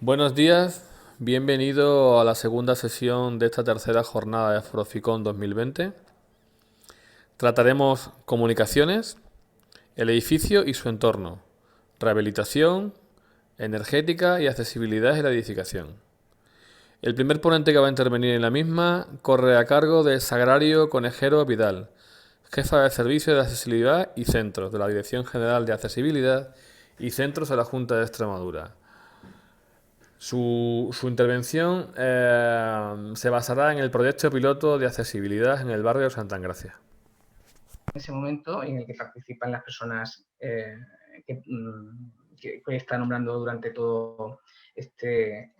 Buenos días, bienvenido a la segunda sesión de esta tercera jornada de Afroficon 2020. Trataremos comunicaciones, el edificio y su entorno, rehabilitación, energética y accesibilidad en la edificación. El primer ponente que va a intervenir en la misma corre a cargo de Sagrario Conejero Vidal, jefa de servicio de accesibilidad y centros de la Dirección General de Accesibilidad y Centros de la Junta de Extremadura. Su intervención se basará en el proyecto piloto de accesibilidad en el barrio de Santa Engracia. Ese momento en el que participan las personas que, que está nombrando durante todo este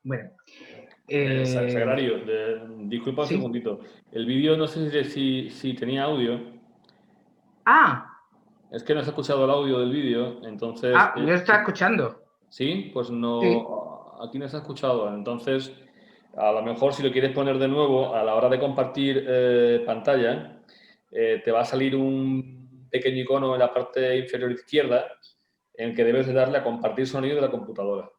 Bueno. Sagrario, disculpa un ¿Sí? segundito. El vídeo no sé si tenía audio. Ah, Es que no se ha escuchado el audio del vídeo, entonces... yo estaba escuchando. sí, pues Sí. no, aquí no se ha escuchado. Entonces, a lo mejor si lo quieres poner de nuevo, a la hora de compartir pantalla, te va a salir un pequeño icono en la parte inferior izquierda en el que debes de darle a compartir sonido de la computadora.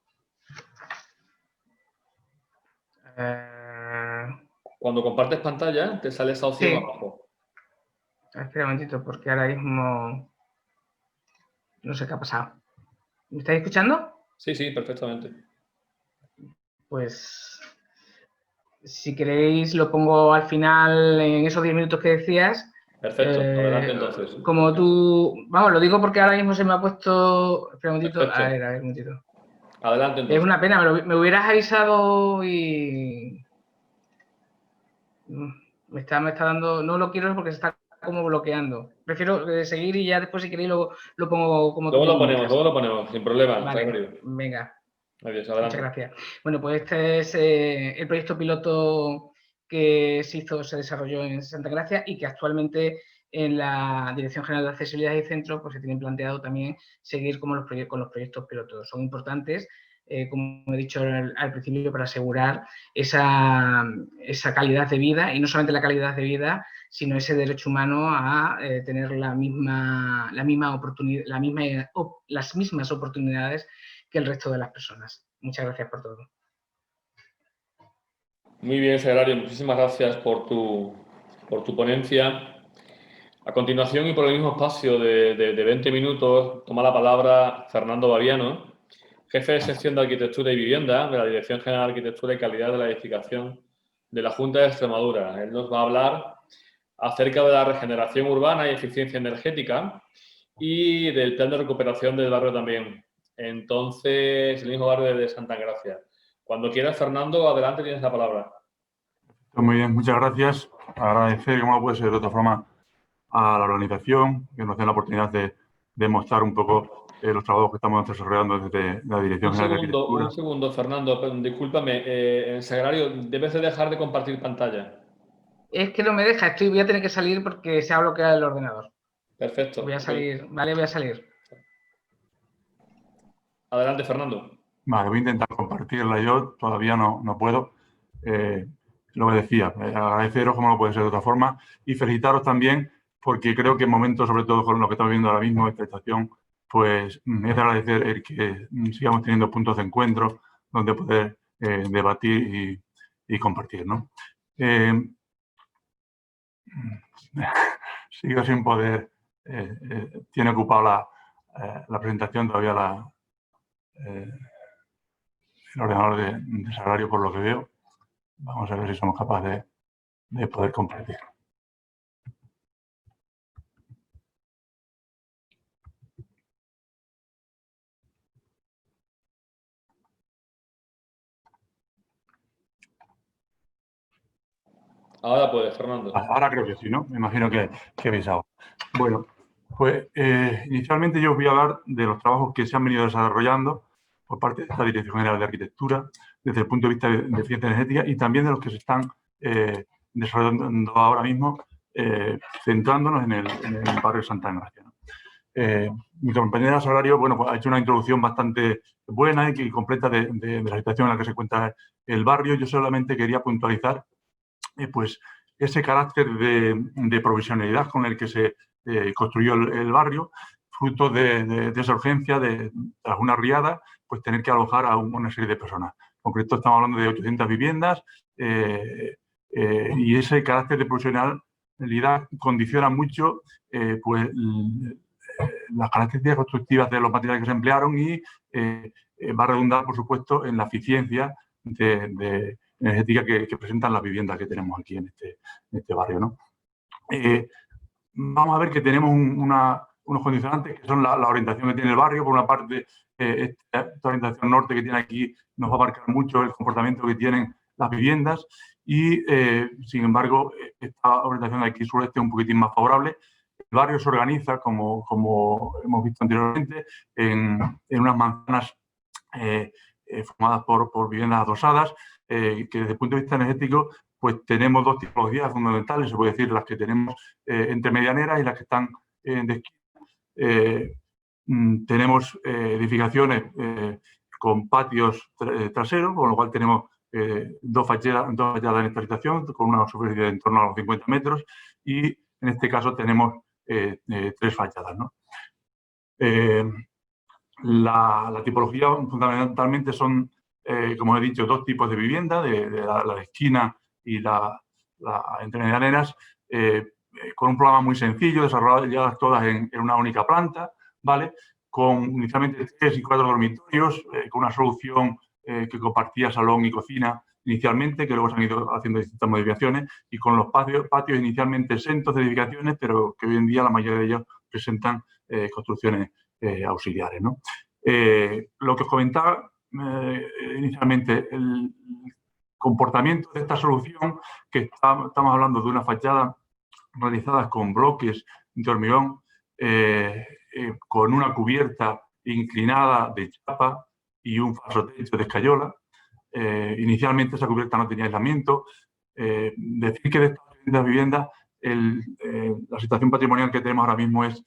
Cuando compartes pantalla, te sale esa opción Sí. abajo. Espera un momentito, porque ahora mismo no sé qué ha pasado. ¿Me estáis escuchando? Sí, sí, perfectamente. Pues si queréis lo pongo al final en esos 10 minutos que decías. Perfecto, adelante entonces. Como tú... Vamos, lo digo porque ahora mismo se me ha puesto... Espera un momentito. Perfecto. A ver, un momentito. Adelante Es entonces. una pena, me hubieras avisado y... Me está dando... No lo quiero porque se está como bloqueando. Prefiero seguir y ya después si queréis lo pongo como tú me indicas. Luego lo ponemos, sin problema. Vale, venga. Adiós, Muchas adelante. gracias. Bueno, pues este es el proyecto piloto que se desarrolló en Santa Gracia y que actualmente en la Dirección General de Accesibilidad y Centros pues se tienen planteado también seguir con los proyectos pilotos. Son importantes, como he dicho al principio, para asegurar esa calidad de vida, y no solamente la calidad de vida, sino ese derecho humano a tener las mismas oportunidades que el resto de las personas. Muchas gracias por todo. Muy bien, Sagrario, muchísimas gracias por tu ponencia. A continuación y por el mismo espacio de 20 minutos, toma la palabra Fernando Baviano, jefe de sección de Arquitectura y Vivienda de la Dirección General de Arquitectura y Calidad de la Edificación de la Junta de Extremadura. Él nos va a hablar acerca de la regeneración urbana y eficiencia energética y del plan de recuperación del barrio también. Entonces, el mismo barrio de Santa Gracia. Cuando quieras, Fernando, adelante, tienes la palabra. Muy bien, muchas gracias. Agradecer, como no puede ser de otra forma, a la organización que nos dé la oportunidad de mostrar un poco los trabajos que estamos desarrollando desde la Dirección General de Arquitectura. Un segundo, Fernando, discúlpame. En Sagrario, debes de dejar de compartir pantalla. Es que no me deja, voy a tener que salir porque se ha bloqueado el ordenador. Perfecto. Voy a salir, vale, voy a salir. Adelante, Fernando. Vale, voy a intentar compartirla yo, todavía no puedo. Lo que decía, agradeceros como no puede ser de otra forma y felicitaros también porque creo que en momentos, sobre todo con lo que estamos viendo ahora mismo, esta estación, pues es de agradecer el que sigamos teniendo puntos de encuentro donde poder debatir y compartir, ¿no? Sigo sin poder, tiene ocupado la presentación todavía el ordenador de Sagrario, por lo que veo. Vamos a ver si somos capaces de poder compartir. Ahora puedes, Fernando. Ahora creo que sí, ¿no? Me imagino que veis algo. Bueno, pues inicialmente yo os voy a hablar de los trabajos que se han venido desarrollando por parte de esta Dirección General de Arquitectura desde el punto de vista de eficiencia energética y también de los que se están desarrollando ahora mismo, centrándonos en el barrio Santa Gracia, ¿no? Mi compañera Sagrario, bueno, pues ha hecho una introducción bastante buena y completa de la situación en la que se encuentra el barrio. Yo solamente quería puntualizar pues ese carácter de provisionalidad con el que se construyó el barrio, fruto de esa urgencia de tras una riada, pues tener que alojar a una serie de personas. En concreto estamos hablando de 800 viviendas y ese carácter de provisionalidad condiciona mucho pues las características constructivas de los materiales que se emplearon y va a redundar, por supuesto, en la eficiencia energética que presentan las viviendas que tenemos aquí en este barrio, ¿no? Vamos a ver que tenemos unos condicionantes que son la orientación que tiene el barrio. Por una parte, esta orientación norte que tiene aquí nos va a marcar mucho el comportamiento que tienen las viviendas y, sin embargo, esta orientación de aquí sureste es un poquitín más favorable. El barrio se organiza, como hemos visto anteriormente, en unas manzanas formadas por viviendas adosadas, que desde el punto de vista energético pues tenemos dos tipologías fundamentales, se puede decir, las que tenemos entre medianeras y las que están de esquina. Tenemos edificaciones con patios traseros, con lo cual tenemos dos fachadas en esta habitación, con una superficie de en torno a los 50 metros, y en este caso tenemos 3 fachadas, ¿no? La tipología fundamentalmente son, como he dicho, 2 tipos de vivienda, la de esquina y la entre medianeras, con un programa muy sencillo, desarrolladas todas en una única planta, ¿vale? Con inicialmente 3 y 4 dormitorios, con una solución que compartía salón y cocina inicialmente, que luego se han ido haciendo distintas modificaciones, y con los patios inicialmente exentos de edificaciones, pero que hoy en día la mayoría de ellos presentan construcciones auxiliares, ¿no? Lo que os comentaba inicialmente, el comportamiento de esta solución, que estamos hablando de una fachada realizadas con bloques de hormigón, con una cubierta inclinada de chapa y un falso techo de escayola. Inicialmente esa cubierta no tenía aislamiento. Decir que de estas viviendas la situación patrimonial que tenemos ahora mismo es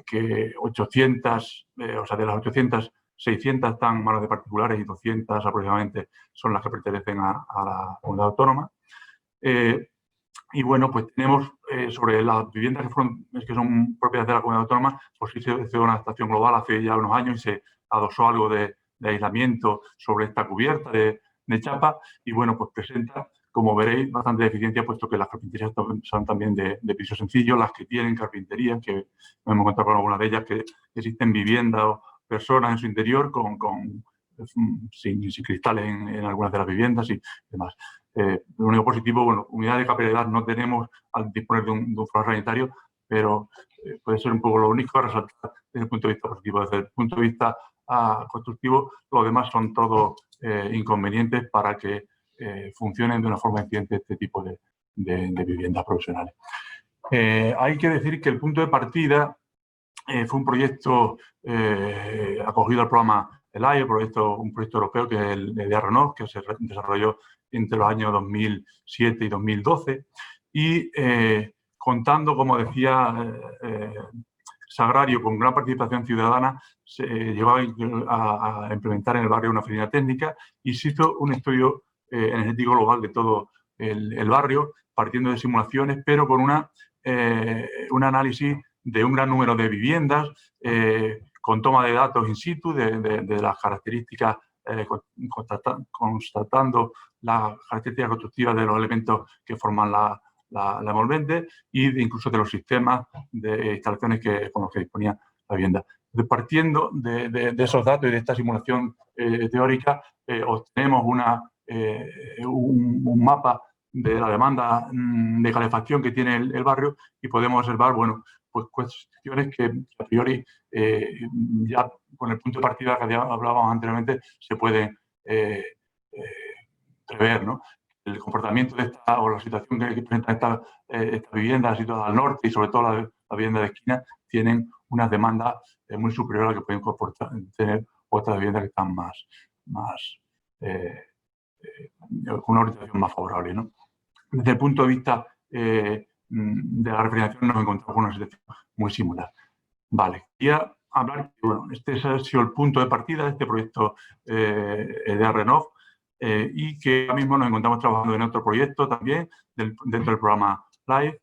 que 800, o sea, de las 800, 600 están en manos de particulares y 200 aproximadamente son las que pertenecen a la comunidad autónoma. Y bueno, pues tenemos sobre las viviendas que son propiedades de la comunidad autónoma, pues sí se hizo una adaptación global hace ya unos años y se adosó algo de aislamiento sobre esta cubierta de chapa, y bueno, pues presenta, como veréis, bastante eficiencia, puesto que las carpinterías son también de piso sencillo, las que tienen carpintería, que nos hemos encontrado con algunas de ellas, que existen viviendas o personas en su interior sin cristales en algunas de las viviendas y demás. Lo único positivo, bueno, unidad de capilaridad no tenemos al disponer de un forro sanitario, pero puede ser un poco lo único a resaltar desde el punto de vista positivo. Desde el punto de vista constructivo, los demás son todos inconvenientes para que funcionen de una forma eficiente este tipo de viviendas profesionales. Hay que decir que el punto de partida fue un proyecto acogido al programa ELAI, un proyecto europeo que es el de RENOV, que se desarrolló entre los años 2007 y 2012, y contando, como decía Sagrario, con gran participación ciudadana, se llegó a implementar en el barrio una oficina técnica y se hizo un estudio energético global de todo el barrio, partiendo de simulaciones, pero con un análisis de un gran número de viviendas, con toma de datos in situ de las características, constatando las características constructivas de los elementos que forman la envolvente y incluso de los sistemas de instalaciones con los que disponía la vivienda. Entonces, partiendo de esos datos y de esta simulación teórica, obtenemos un mapa de la demanda de calefacción que tiene el barrio y podemos observar, bueno, pues cuestiones que a priori ya con el punto de partida que ya hablábamos anteriormente se pueden prever, ¿no? El comportamiento de o la situación que presentan esta vivienda situadas al norte y sobre todo la vivienda de esquina tienen unas demandas muy superiores a las que pueden tener otras viviendas que están con una orientación más favorable, ¿no? Desde el punto de vista de la refrigeración nos encontramos con una situación muy similar. Vale, quería hablar, bueno, este ha sido el punto de partida de este proyecto de RENOV, y que ahora mismo nos encontramos trabajando en otro proyecto también dentro del programa LIFE,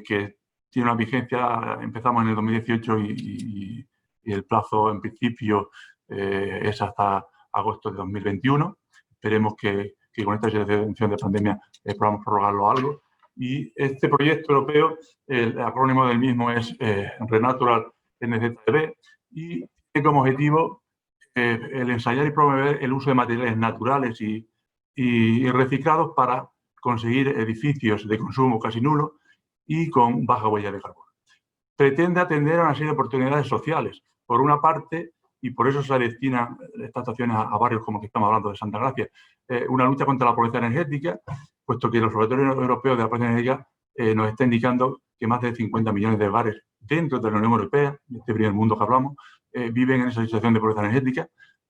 que tiene una vigencia, empezamos en el 2018 y el plazo en principio es hasta agosto de 2021. Esperemos que con esta situación de pandemia podamos prorrogarlo algo. Y este proyecto europeo, el acrónimo del mismo es Renatural NZTB, y tiene como objetivo el ensayar y promover el uso de materiales naturales y reciclados para conseguir edificios de consumo casi nulo y con baja huella de carbono. Pretende atender a una serie de oportunidades sociales. Por una parte, y por eso se destinan estas actuaciones a barrios como que estamos hablando de Santa Gracia, una lucha contra la pobreza energética, puesto que los observatorios europeos de la pobreza energética nos está indicando que más de 50 millones de hogares dentro de la Unión Europea, de este primer mundo que hablamos, viven en esa situación de pobreza energética.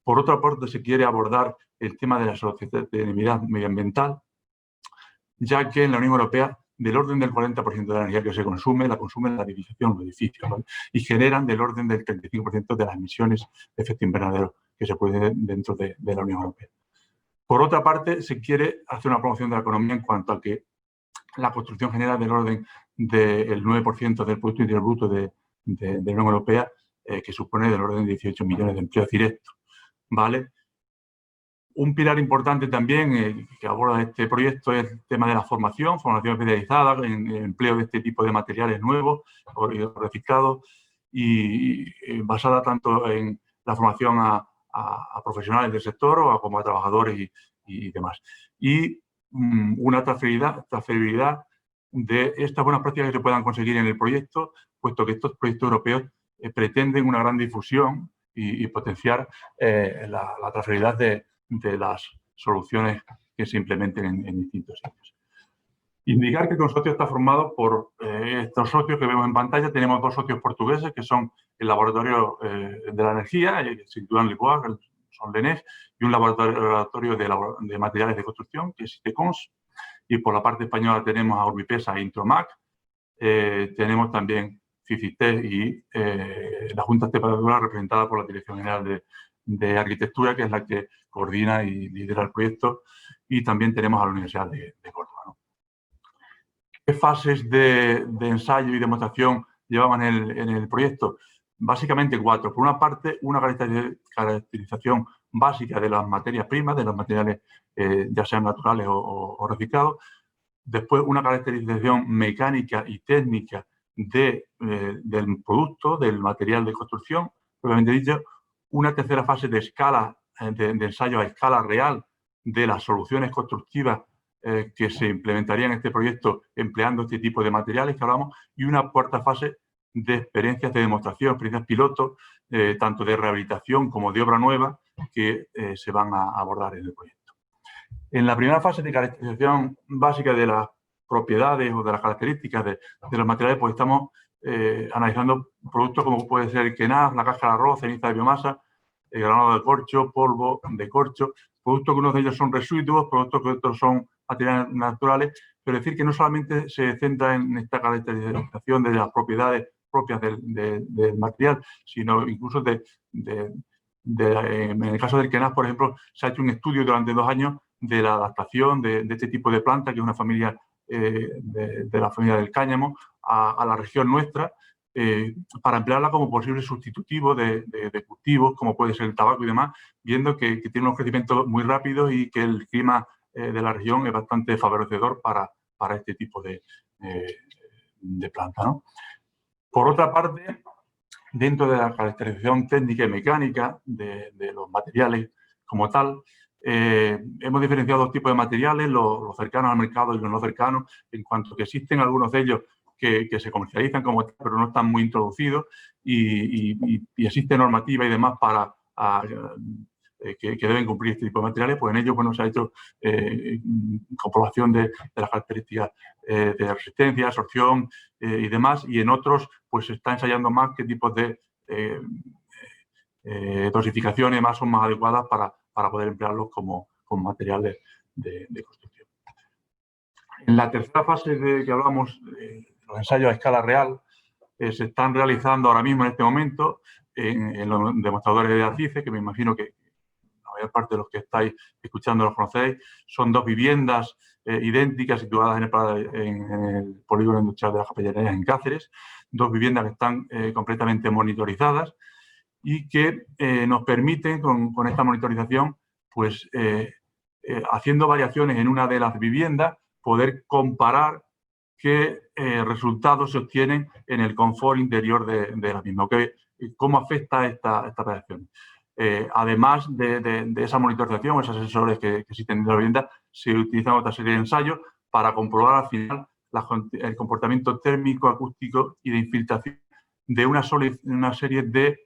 Por otra parte, se quiere abordar el tema de la sostenibilidad medioambiental, ya que en la Unión Europea del orden del 40% de la energía que se consume, la consume la edificación, los edificios, ¿vale? Y generan del orden del 35% de las emisiones de efecto invernadero que se producen dentro de la Unión Europea. Por otra parte, se quiere hacer una promoción de la economía en cuanto a que la construcción genera del orden del 9% del Producto Interior Bruto de la Unión Europea, que supone del orden de 18 millones de empleos directos, ¿vale? Un pilar importante también que aborda este proyecto es el tema de la formación especializada en el empleo de este tipo de materiales nuevos, reciclados, y basada tanto en la formación a profesionales del sector como a trabajadores y demás. Y una transferibilidad de estas buenas prácticas que se puedan conseguir en el proyecto, puesto que estos proyectos europeos pretenden una gran difusión y potenciar la transferibilidad de las soluciones que se implementen en distintos sitios. Indicar que el consorcio está formado por estos socios que vemos en pantalla. Tenemos 2 socios portugueses, que son el Laboratorio de la Energía, que se sitúa en Lisboa, que son LENEF, y un laboratorio de materiales de construcción, que es ITECONS. Y por la parte española tenemos a Urbipesa e Intromac. Tenemos también CICITE y la Junta Estepatura, representada por la Dirección General de Arquitectura, que es la que coordina y lidera el proyecto, y también tenemos a la Universidad de Córdoba, ¿no? ¿Qué fases de ensayo y demostración llevaban en el proyecto? Básicamente 4. Por una parte, una caracterización básica de las materias primas, de los materiales ya sean naturales o reciclados. Después, una caracterización mecánica y técnica del producto, del material de construcción, propiamente dicho. Una tercera fase de escala, de ensayo a escala real de las soluciones constructivas que se implementarían en este proyecto empleando este tipo de materiales que hablamos. Y una cuarta fase de experiencias de demostración, experiencias piloto, tanto de rehabilitación como de obra nueva, que se van a abordar en el proyecto. En la primera fase de caracterización básica de las propiedades o de las características de los materiales, pues estamos analizando productos como puede ser el quenaz, la cáscara de arroz, ceniza de biomasa, el granado de corcho, polvo de corcho, productos que unos de ellos son residuos, productos que otros son materiales naturales, pero decir que no solamente se centra en esta caracterización de las propiedades propias del material, sino incluso en el caso del quenaz, por ejemplo, se ha hecho un estudio durante 2 años de la adaptación de este tipo de planta, que es una familia de la familia del cáñamo, a la región nuestra, para emplearla como posible sustitutivo de cultivos, como puede ser el tabaco y demás, viendo que tiene unos crecimientos muy rápidos y que el clima de la región es bastante favorecedor para este tipo de planta, ¿no? Por otra parte, dentro de la caracterización técnica y mecánica de los materiales como tal, hemos diferenciado 2 tipos de materiales, los cercanos al mercado y los no cercanos, en cuanto que existen algunos de ellos que se comercializan como tal, pero no están muy introducidos, y existe normativa y demás para que deben cumplir este tipo de materiales. Pues en ellos, bueno, se ha hecho comprobación de las características de resistencia, absorción y demás, y en otros pues se está ensayando más qué tipos de dosificaciones más son más adecuadas para poder emplearlos como materiales de construcción. En la tercera fase de que hablamos, los ensayos a escala real, se están realizando ahora mismo en este momento en los demostradores de ACICE, que me imagino que la mayor parte de los que estáis escuchando los conocéis. Son 2 viviendas idénticas situadas en el polígono industrial de las Capellerías en Cáceres, 2 viviendas que están completamente monitorizadas y que nos permiten con esta monitorización, pues haciendo variaciones en una de las viviendas, poder comparar qué resultados se obtienen en el confort interior de la misma, cómo afecta esta variación. Además de esa monitorización, esos sensores que existen en la vivienda, se utilizan otra serie de ensayos para comprobar al final el comportamiento térmico, acústico y de infiltración de una serie de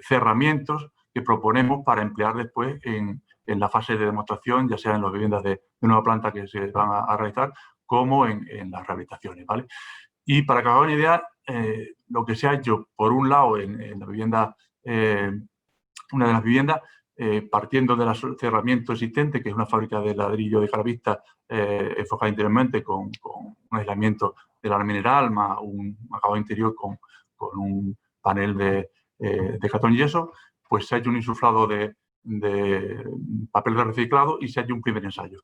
cerramientos que proponemos para emplear después en la fase de demostración, ya sea en las viviendas de nueva planta que se van a realizar, como en las rehabilitaciones, ¿vale? Y para que os haga una idea, lo que se ha hecho, por un lado, en la vivienda una de las viviendas, partiendo del cerramiento existente, que es una fábrica de ladrillo de calavista enfocada interiormente con un aislamiento de la mineral, más un acabado interior con un panel de cartón yeso, pues se ha hecho un insuflado de papel de reciclado y se ha hecho un primer ensayo.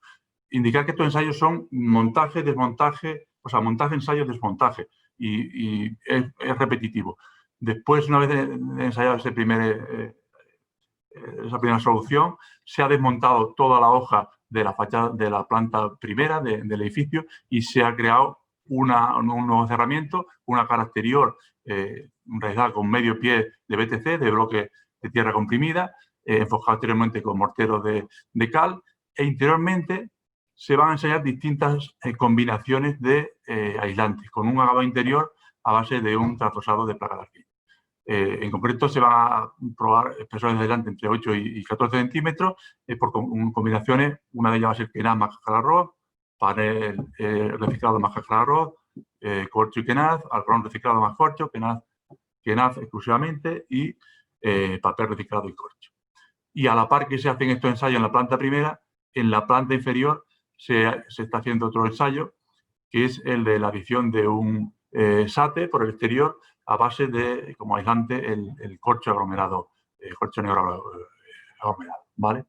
Indicar que estos ensayos son montaje, desmontaje, o sea, montaje, ensayo, desmontaje, y es repetitivo. Después, una vez ensayado esa primera solución, se ha desmontado toda la hoja de la fachada de la planta primera del edificio y se ha creado un nuevo cerramiento, una cara exterior realizada con medio pie de BTC, de bloque de tierra comprimida, enfocado exteriormente con mortero de cal, e interiormente se van a ensayar distintas combinaciones de aislantes, con un acabado interior a base de un trasfosado de placa de arcilla. En concreto, se van a probar espesores de aislante entre 8 y 14 centímetros por combinaciones. Una de ellas va a ser quenaz más cáscara de arroz, panel reciclado más cáscara de arroz, corcho y quenaz, algodón reciclado más corcho, quenaz exclusivamente y papel reciclado y corcho. Y a la par que se hacen estos ensayos en la planta primera, en la planta inferior se está haciendo otro ensayo, que es el de la adición de un SATE por el exterior a base de, como aislante, el corcho aglomerado, corcho negro aglomerado, ¿vale?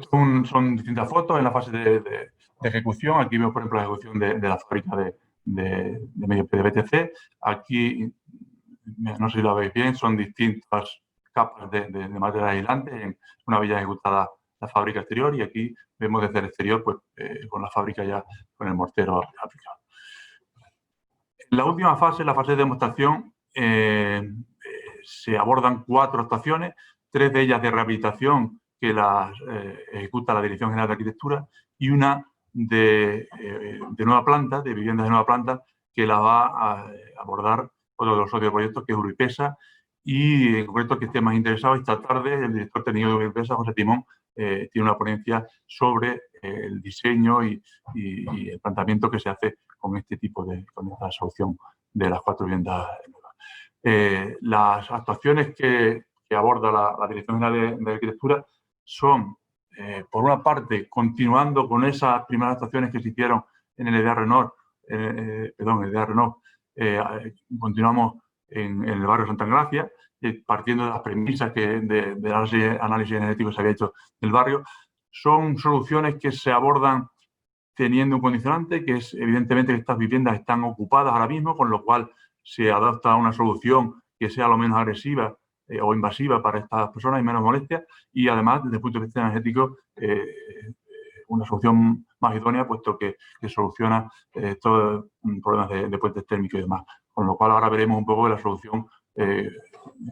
Son distintas fotos en la fase de ejecución. Aquí vemos, por ejemplo, la ejecución de la fábrica de medio de BTC. Aquí, no sé si lo veis bien, son distintas capas de material aislante en una vez ya ejecutada la fábrica exterior, y aquí vemos desde el exterior pues, con la fábrica ya con el mortero aplicado. En la última fase, la fase de demostración, se abordan 4 actuaciones, 3 de ellas de rehabilitación que las ejecuta la Dirección General de Arquitectura, y una de nueva planta, de viviendas de nueva planta, que la va a abordar otro de los socios de proyectos, que es Uripesa, y en concreto, que esté más interesado, esta tarde el director técnico de Uripesa, José Timón, tiene una ponencia sobre el diseño y el planteamiento que se hace con este tipo con esta solución de las 4 viviendas nuevas. Las actuaciones que aborda la Dirección General de Arquitectura son, por una parte, continuando con esas primeras actuaciones que se hicieron en el EDA Renault, continuamos en el barrio Santa Engracia, partiendo de las premisas del análisis energético que se había hecho del barrio. Son soluciones que se abordan teniendo un condicionante, que es evidentemente que estas viviendas están ocupadas ahora mismo, con lo cual se adapta a una solución que sea lo menos agresiva o invasiva para estas personas y menos molestia, y además, desde el punto de vista energético, una solución más idónea, puesto que soluciona todos los problemas de puentes térmicos y demás. Con lo cual, ahora veremos un poco de la solución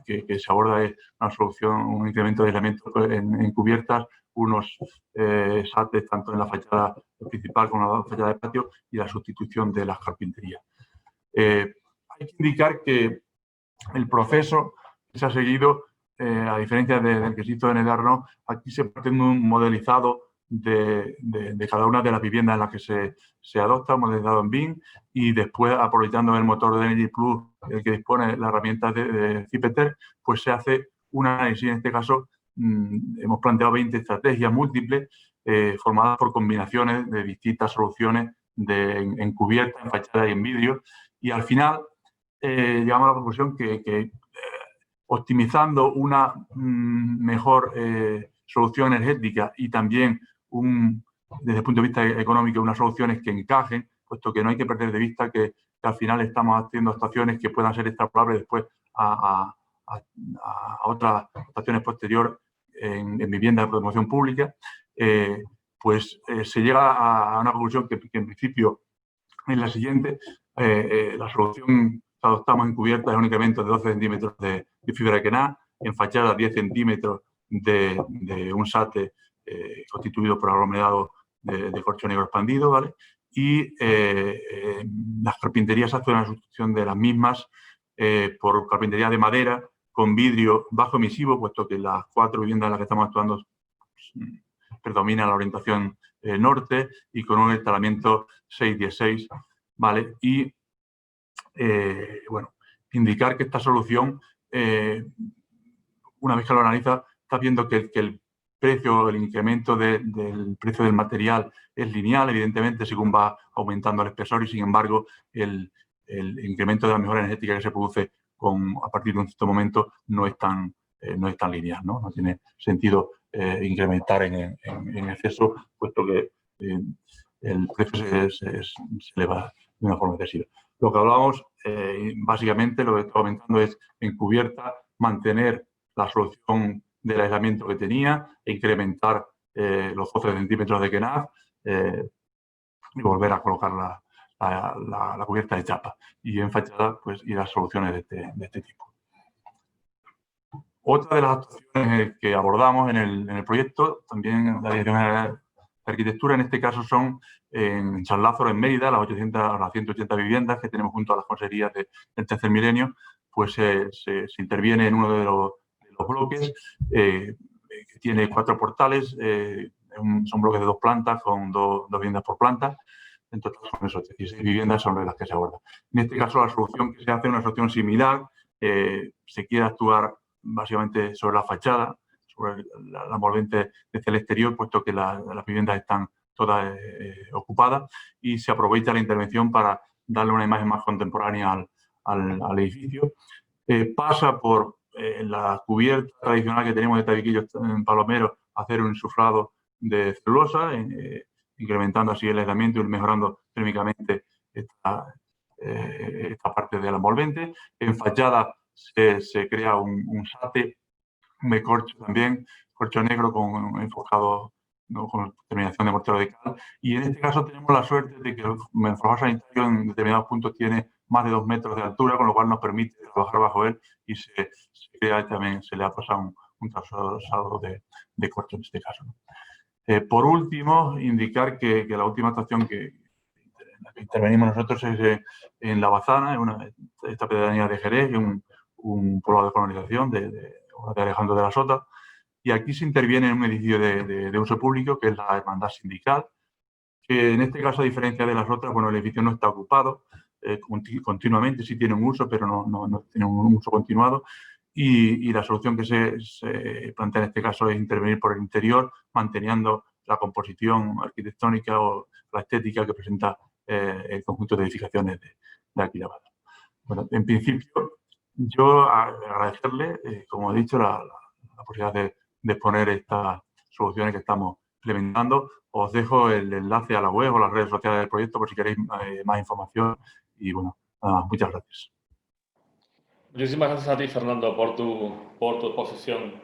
que se aborda, es una solución, un incremento de aislamiento en cubiertas, unos SATES tanto en la fachada principal como en la fachada de patio, y la sustitución de las carpinterías. Hay que indicar que el proceso que se ha seguido, a diferencia del que se hizo en el Renault, aquí se parte de un modelizado de cada una de las viviendas en las que se adopta, modelizado en BIM, y después, aprovechando el motor de Energy Plus, el que dispone la herramienta de Cipeter, pues se hace un análisis. En este caso, hemos planteado 20 estrategias múltiples formadas por combinaciones de distintas soluciones en cubierta, en fachada y en vidrio, y al final llegamos a la conclusión que optimizando una mejor solución energética y también desde el punto de vista económico, unas soluciones que encajen, puesto que no hay que perder de vista que al final estamos haciendo actuaciones que puedan ser extrapolables después a otras actuaciones posteriores en viviendas de promoción pública, pues se llega a una conclusión que en principio es la siguiente. La solución que adoptamos en cubierta es un incremento de 12 centímetros de fibra de quenaz, en fachada 10 centímetros de un SATE constituido por aglomerado de corcho negro expandido, ¿vale? Y las carpinterías hacen una sustitución de las mismas por carpintería de madera con vidrio bajo emisivo, puesto que las 4 viviendas en las que estamos actuando predomina la orientación norte, y con un instalamiento 616, ¿vale? Y, bueno, indicar que esta solución una vez que lo analiza, estás viendo que el precio, el incremento del precio del material es lineal, evidentemente, según va aumentando el espesor y, sin embargo, el incremento de la mejora energética que se produce a partir de un cierto momento no es tan lineal, ¿no? No tiene sentido incrementar en exceso, puesto que el precio se eleva de una forma excesiva. Lo que hablamos, básicamente, lo que estoy comentando es, en cubierta, mantener la solución del aislamiento que tenía e incrementar los 12 centímetros de KENAF y volver a colocar la cubierta de chapa. Y en fachada, pues, ir a soluciones de este tipo. Otra de las actuaciones que abordamos en el proyecto, también la Dirección General de Arquitectura, en este caso son en San Lázaro, en Mérida, las 180 viviendas que tenemos junto a las consejerías del Tercer Milenio, pues se interviene en uno de los bloques que tiene 4 portales, son bloques de 2 plantas con 2 viviendas por planta. En total son esos 16 viviendas son las que se abordan. En este caso, la solución que se hace es una solución similar. Se quiere actuar básicamente sobre la fachada, sobre la envolvente desde el exterior, puesto que las viviendas están todas ocupadas, y se aprovecha la intervención para darle una imagen más contemporánea al edificio. Pasa por la cubierta tradicional que tenemos de tabiquillos en palomeros, hacer un insuflado de celulosa, incrementando así el aislamiento y mejorando térmicamente esta parte de la envolvente. En fachada se crea un SATE, un corcho también, corcho negro enfocado, ¿no?, con terminación de mortero de cal. Y en este caso tenemos la suerte de que el forjado sanitario en determinados puntos tiene más de 2 metros de altura, con lo cual nos permite trabajar bajo él, y se crea también, se le ha pasado un trasado de corcho en este caso, ¿no? Por último, indicar que la última actuación en la que intervenimos nosotros es en La Bazana, en esta pedanía de Jerez, un pueblo de colonización de Alejandro de la Sota, y aquí se interviene en un edificio de uso público, que es la Hermandad Sindical, que en este caso, a diferencia de las otras, bueno, el edificio no está ocupado continuamente, sí tiene un uso, pero no tiene un uso continuado. Y la solución que se plantea en este caso es intervenir por el interior, manteniendo la composición arquitectónica o la estética que presenta el conjunto de edificaciones de aquí de abajo. Bueno, en principio, yo agradecerle, como he dicho, la posibilidad de exponer estas soluciones que estamos implementando. Os dejo el enlace a la web o las redes sociales del proyecto por si queréis más información. Y bueno, muchas gracias. Muchísimas gracias a ti, Fernando, por tu exposición.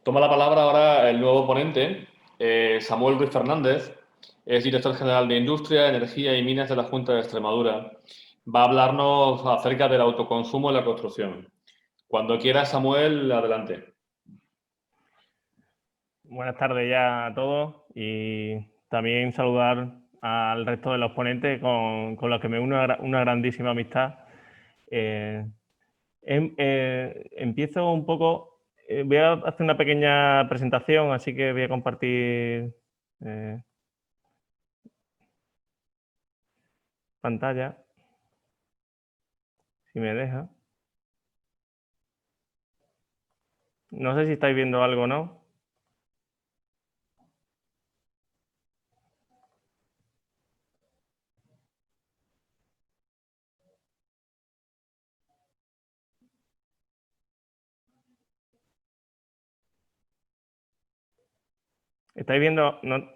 Toma la palabra ahora el nuevo ponente, Samuel Ruiz Fernández, es director general de Industria, Energía y Minas de la Junta de Extremadura. Va a hablarnos acerca del autoconsumo en la construcción. Cuando quiera, Samuel, adelante. Buenas tardes ya a todos, y también saludar al resto de los ponentes con los que me une una grandísima amistad. Empiezo un poco, voy a hacer una pequeña presentación, así que voy a compartir pantalla, si me deja. No sé si estáis viendo algo o no. ¿Estáis viendo? ¿No?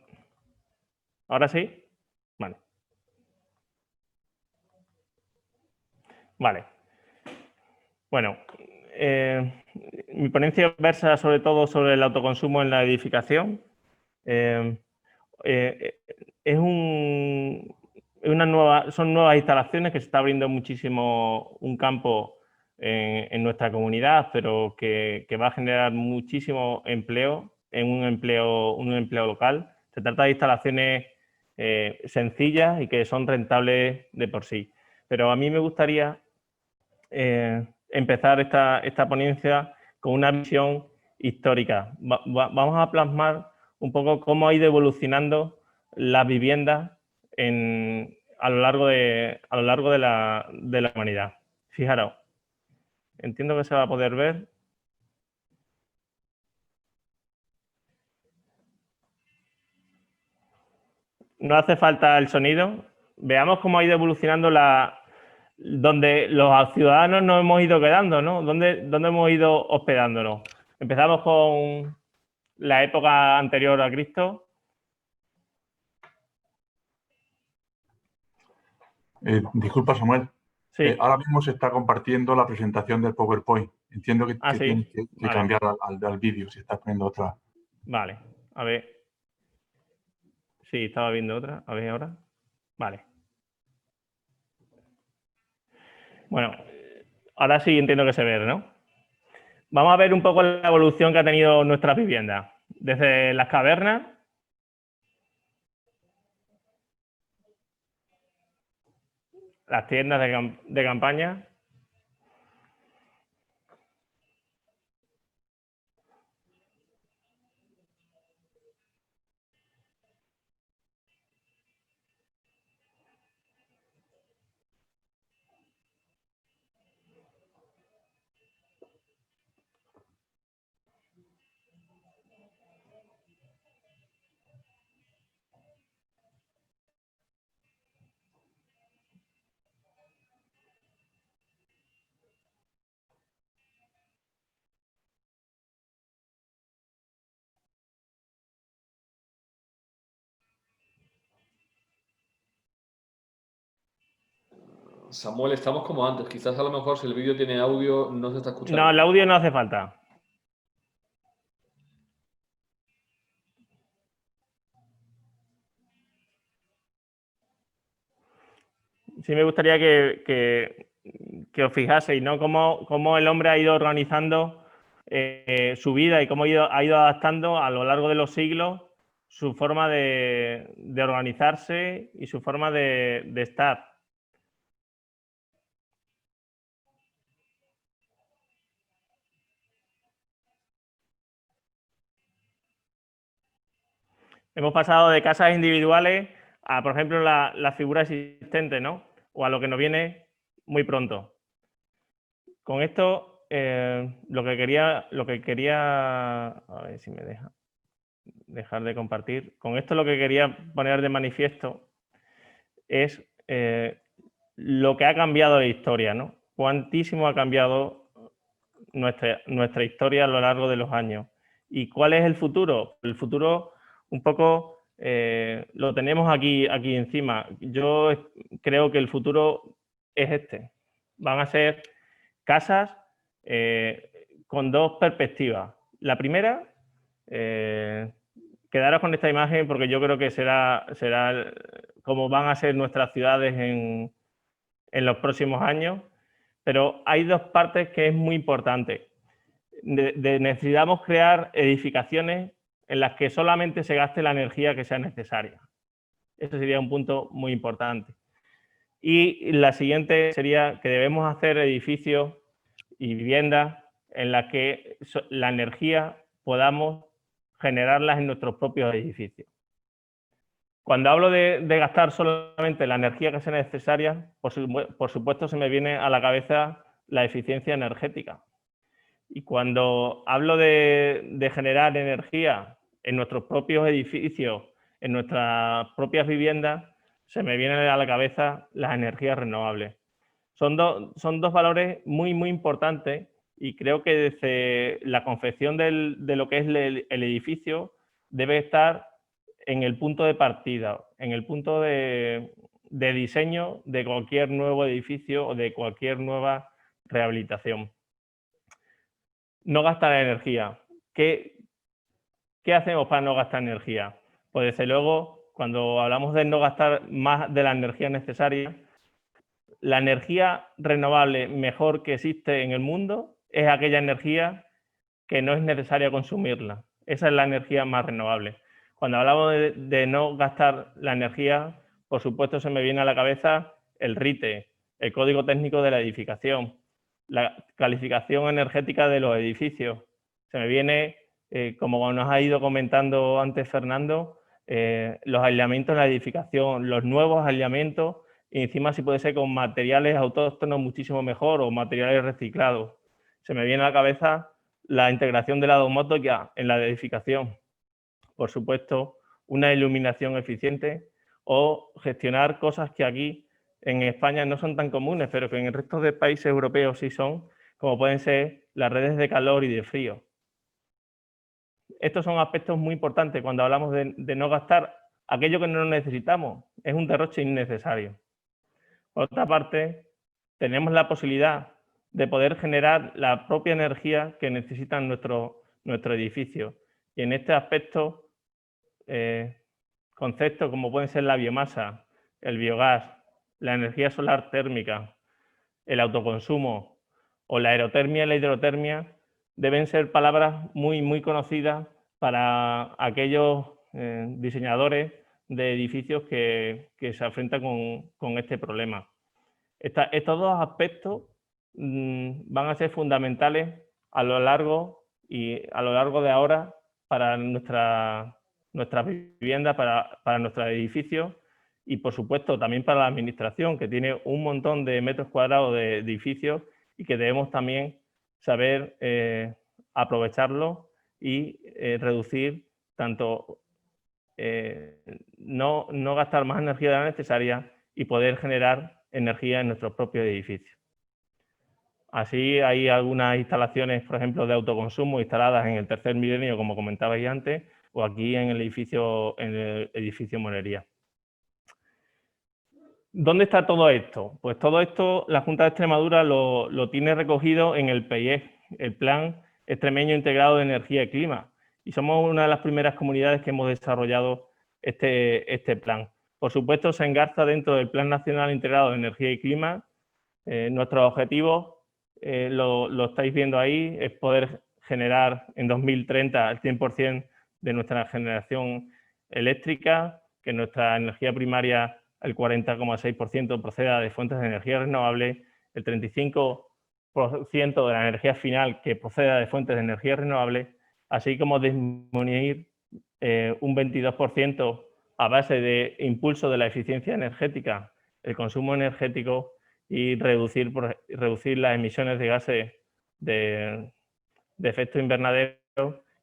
¿Ahora sí? Vale. Vale. Bueno, mi ponencia versa sobre todo sobre el autoconsumo en la edificación. Son nuevas instalaciones que se está abriendo muchísimo un campo en nuestra comunidad, pero que va a generar muchísimo empleo en un empleo local. Se trata de instalaciones sencillas y que son rentables de por sí. Pero a mí me gustaría empezar esta ponencia con una visión histórica. Vamos a plasmar un poco cómo ha ido evolucionando las viviendas a lo largo de la humanidad. Fijaros, entiendo que se va a poder ver. no hace falta el sonido. Veamos cómo ha ido evolucionando donde los ciudadanos nos hemos ido quedando, ¿no? ¿Dónde hemos ido hospedándonos? Empezamos con la época anterior a Cristo. Disculpa, Samuel. Sí. Ahora mismo se está compartiendo la presentación del PowerPoint. Entiendo que, sí. tienes que Vale. cambiar al vídeo si estás poniendo otra. Vale, a ver. Sí, estaba viendo otra. A ver ahora. Vale. Bueno, ahora sí entiendo que se ve, ¿no? Vamos a ver un poco la evolución que ha tenido nuestra vivienda. Desde las cavernas, las tiendas de campaña, Samuel, estamos como antes. Quizás a lo mejor si el vídeo tiene audio no se está escuchando. No, el audio no hace falta. Sí me gustaría que os fijaseis, ¿no? Cómo el hombre ha ido organizando su vida y cómo ha ido adaptando a lo largo de los siglos su forma de organizarse y su forma de estar. Hemos pasado de casas individuales a, por ejemplo, la figura existente, ¿no? O a lo que nos viene muy pronto. Con esto, lo que quería, a ver si me deja dejar de compartir. Con esto lo que quería poner de manifiesto es lo que ha cambiado la historia, ¿no? Cuántísimo ha cambiado nuestra historia a lo largo de los años. ¿Y cuál es el futuro? El futuro un poco lo tenemos aquí encima. Yo creo que el futuro es este. Van a ser casas con dos perspectivas. La primera, quedaros con esta imagen porque yo creo que será como van a ser nuestras ciudades en los próximos años, pero hay dos partes que es muy importante. Necesitamos crear edificaciones en las que solamente se gaste la energía que sea necesaria. Ese sería un punto muy importante. Y la siguiente sería que debemos hacer edificios y viviendas en las que la energía podamos generarlas en nuestros propios edificios. Cuando hablo de gastar solamente la energía que sea necesaria, por supuesto se me viene a la cabeza la eficiencia energética. Y cuando hablo de generar energía en nuestros propios edificios, en nuestras propias viviendas, se me vienen a la cabeza las energías renovables. Son dos valores muy, muy importantes y creo que desde la confección de lo que es el edificio debe estar en el punto de partida, en el punto de diseño de cualquier nuevo edificio o de cualquier nueva rehabilitación. No gastar energía. ¿Qué hacemos para no gastar energía? Pues desde luego, cuando hablamos de no gastar más de la energía necesaria, la energía renovable mejor que existe en el mundo es aquella energía que no es necesaria consumirla. Esa es la energía más renovable. Cuando hablamos de no gastar la energía, por supuesto se me viene a la cabeza el RITE, el Código Técnico de la Edificación, la calificación energética de los edificios. Se me viene, como nos ha ido comentando antes Fernando, los aislamientos en la edificación, los nuevos aislamientos, y encima si puede ser con materiales autóctonos muchísimo mejor o materiales reciclados. Se me viene a la cabeza la integración de la domótica en la edificación. Por supuesto, una iluminación eficiente, o gestionar cosas que aquí en España no son tan comunes, pero que en el resto de países europeos sí son, como pueden ser las redes de calor y de frío. Estos son aspectos muy importantes cuando hablamos de no gastar aquello que no necesitamos. Es un derroche innecesario. Por otra parte, tenemos la posibilidad de poder generar la propia energía que necesitan nuestro edificio. Y en este aspecto, conceptos como pueden ser la biomasa, el biogás, la energía solar térmica, el autoconsumo o la aerotermia y la hidrotermia deben ser palabras muy conocidas para aquellos diseñadores de edificios que se enfrentan con este problema. Estos dos aspectos van a ser fundamentales a lo largo de ahora para nuestra vivienda, para nuestros edificios y, por supuesto, también para la administración, que tiene un montón de metros cuadrados de edificios y que debemos también saber aprovecharlo y reducir tanto, no gastar más energía de la necesaria y poder generar energía en nuestros propios edificios. Así hay algunas instalaciones, por ejemplo, de autoconsumo instaladas en el tercer milenio, como comentabais antes, o aquí en el edificio Morería. ¿Dónde está todo esto? Pues todo esto la Junta de Extremadura lo tiene recogido en el PEIEC, el Plan Extremeño Integrado de Energía y Clima, y somos una de las primeras comunidades que hemos desarrollado este plan. Por supuesto, se engarza dentro del Plan Nacional Integrado de Energía y Clima. Nuestros objetivos, lo estáis viendo ahí, es poder generar en 2030 el 100% de nuestra generación eléctrica, que nuestra energía primaria, el 40,6% proceda de fuentes de energía renovables, el 35% de la energía final que proceda de fuentes de energía renovables, así como disminuir un 22% a base de impulso de la eficiencia energética, el consumo energético y reducir las emisiones de gases de efecto invernadero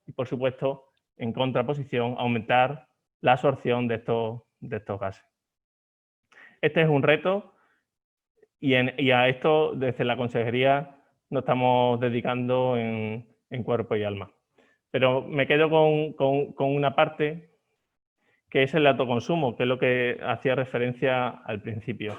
y, por supuesto, en contraposición, aumentar la absorción de estos gases. Este es un reto y a esto desde la Consejería nos estamos dedicando en cuerpo y alma. Pero me quedo con una parte que es el autoconsumo, que es lo que hacía referencia al principio.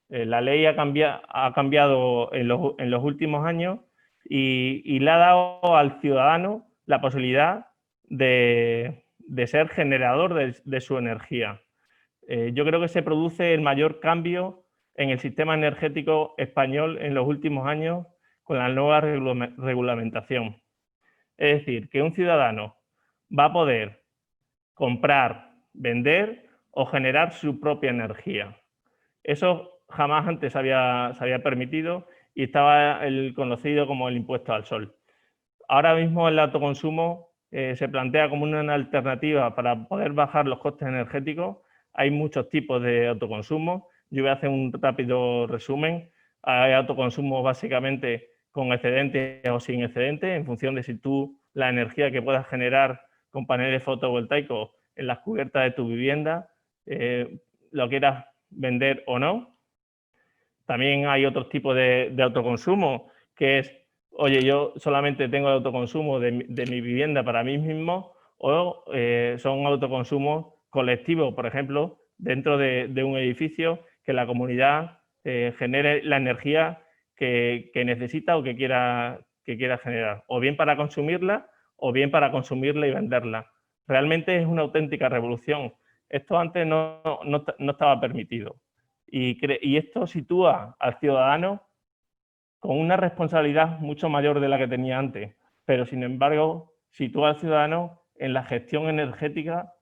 La ley ha cambiado en los últimos años y le ha dado al ciudadano la posibilidad de ser generador de su energía. Yo creo que se produce el mayor cambio en el sistema energético español en los últimos años con la nueva regulamentación. Es decir, que un ciudadano va a poder comprar, vender o generar su propia energía. Eso jamás antes se había permitido y estaba el conocido como el impuesto al sol. Ahora mismo el autoconsumo se plantea como una alternativa para poder bajar los costes energéticos. Hay muchos tipos de autoconsumo. Yo voy a hacer un rápido resumen. Hay autoconsumo básicamente con excedente o sin excedente, en función de si tú la energía que puedas generar con paneles fotovoltaicos en las cubiertas de tu vivienda lo quieras vender o no. También hay otros tipos de autoconsumo, que es, oye, yo solamente tengo el autoconsumo de mi vivienda para mí mismo, o son autoconsumos colectivos, por ejemplo, dentro de un edificio, que la comunidad genere la energía que necesita o que quiera generar, o bien para consumirla o bien para consumirla y venderla. Realmente es una auténtica revolución. Esto antes no estaba permitido. Y esto sitúa al ciudadano con una responsabilidad mucho mayor de la que tenía antes, pero sin embargo sitúa al ciudadano en la gestión energética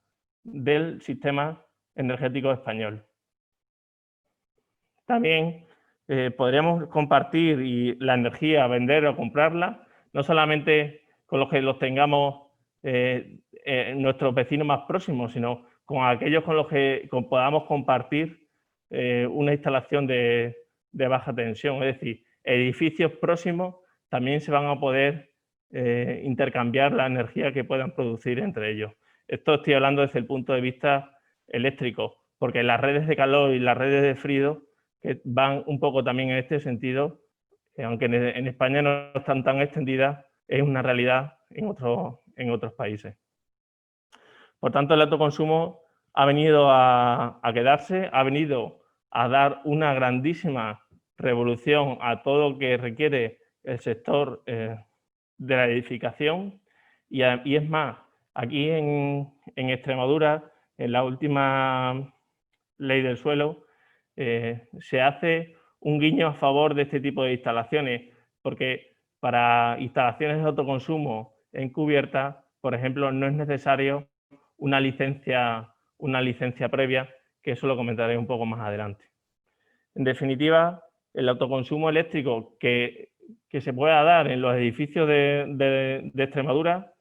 del sistema energético español. También podríamos compartir la energía, vender o comprarla, no solamente con los que los tengamos nuestros vecinos más próximos, sino con aquellos con los que podamos compartir una instalación de baja tensión. Es decir, edificios próximos también se van a poder intercambiar la energía que puedan producir entre ellos. Esto estoy hablando desde el punto de vista eléctrico. porque las redes de calor y las redes de frío que van un poco también en este sentido, aunque en España no están tan extendidas, es una realidad en otros países. Por tanto, el autoconsumo ha venido a quedarse, ha venido a dar una grandísima revolución a todo lo que requiere el sector de la edificación y es más, aquí en Extremadura, en la última ley del suelo, se hace un guiño a favor de este tipo de instalaciones, porque para instalaciones de autoconsumo encubiertas, por ejemplo, no es necesario una licencia previa, que eso lo comentaré un poco más adelante. En definitiva, el autoconsumo eléctrico que se pueda dar en los edificios de Extremadura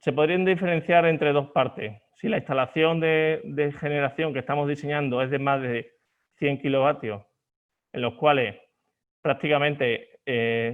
se podrían diferenciar entre dos partes. Si la instalación de generación que estamos diseñando es de más de 100 kilovatios, en los cuales prácticamente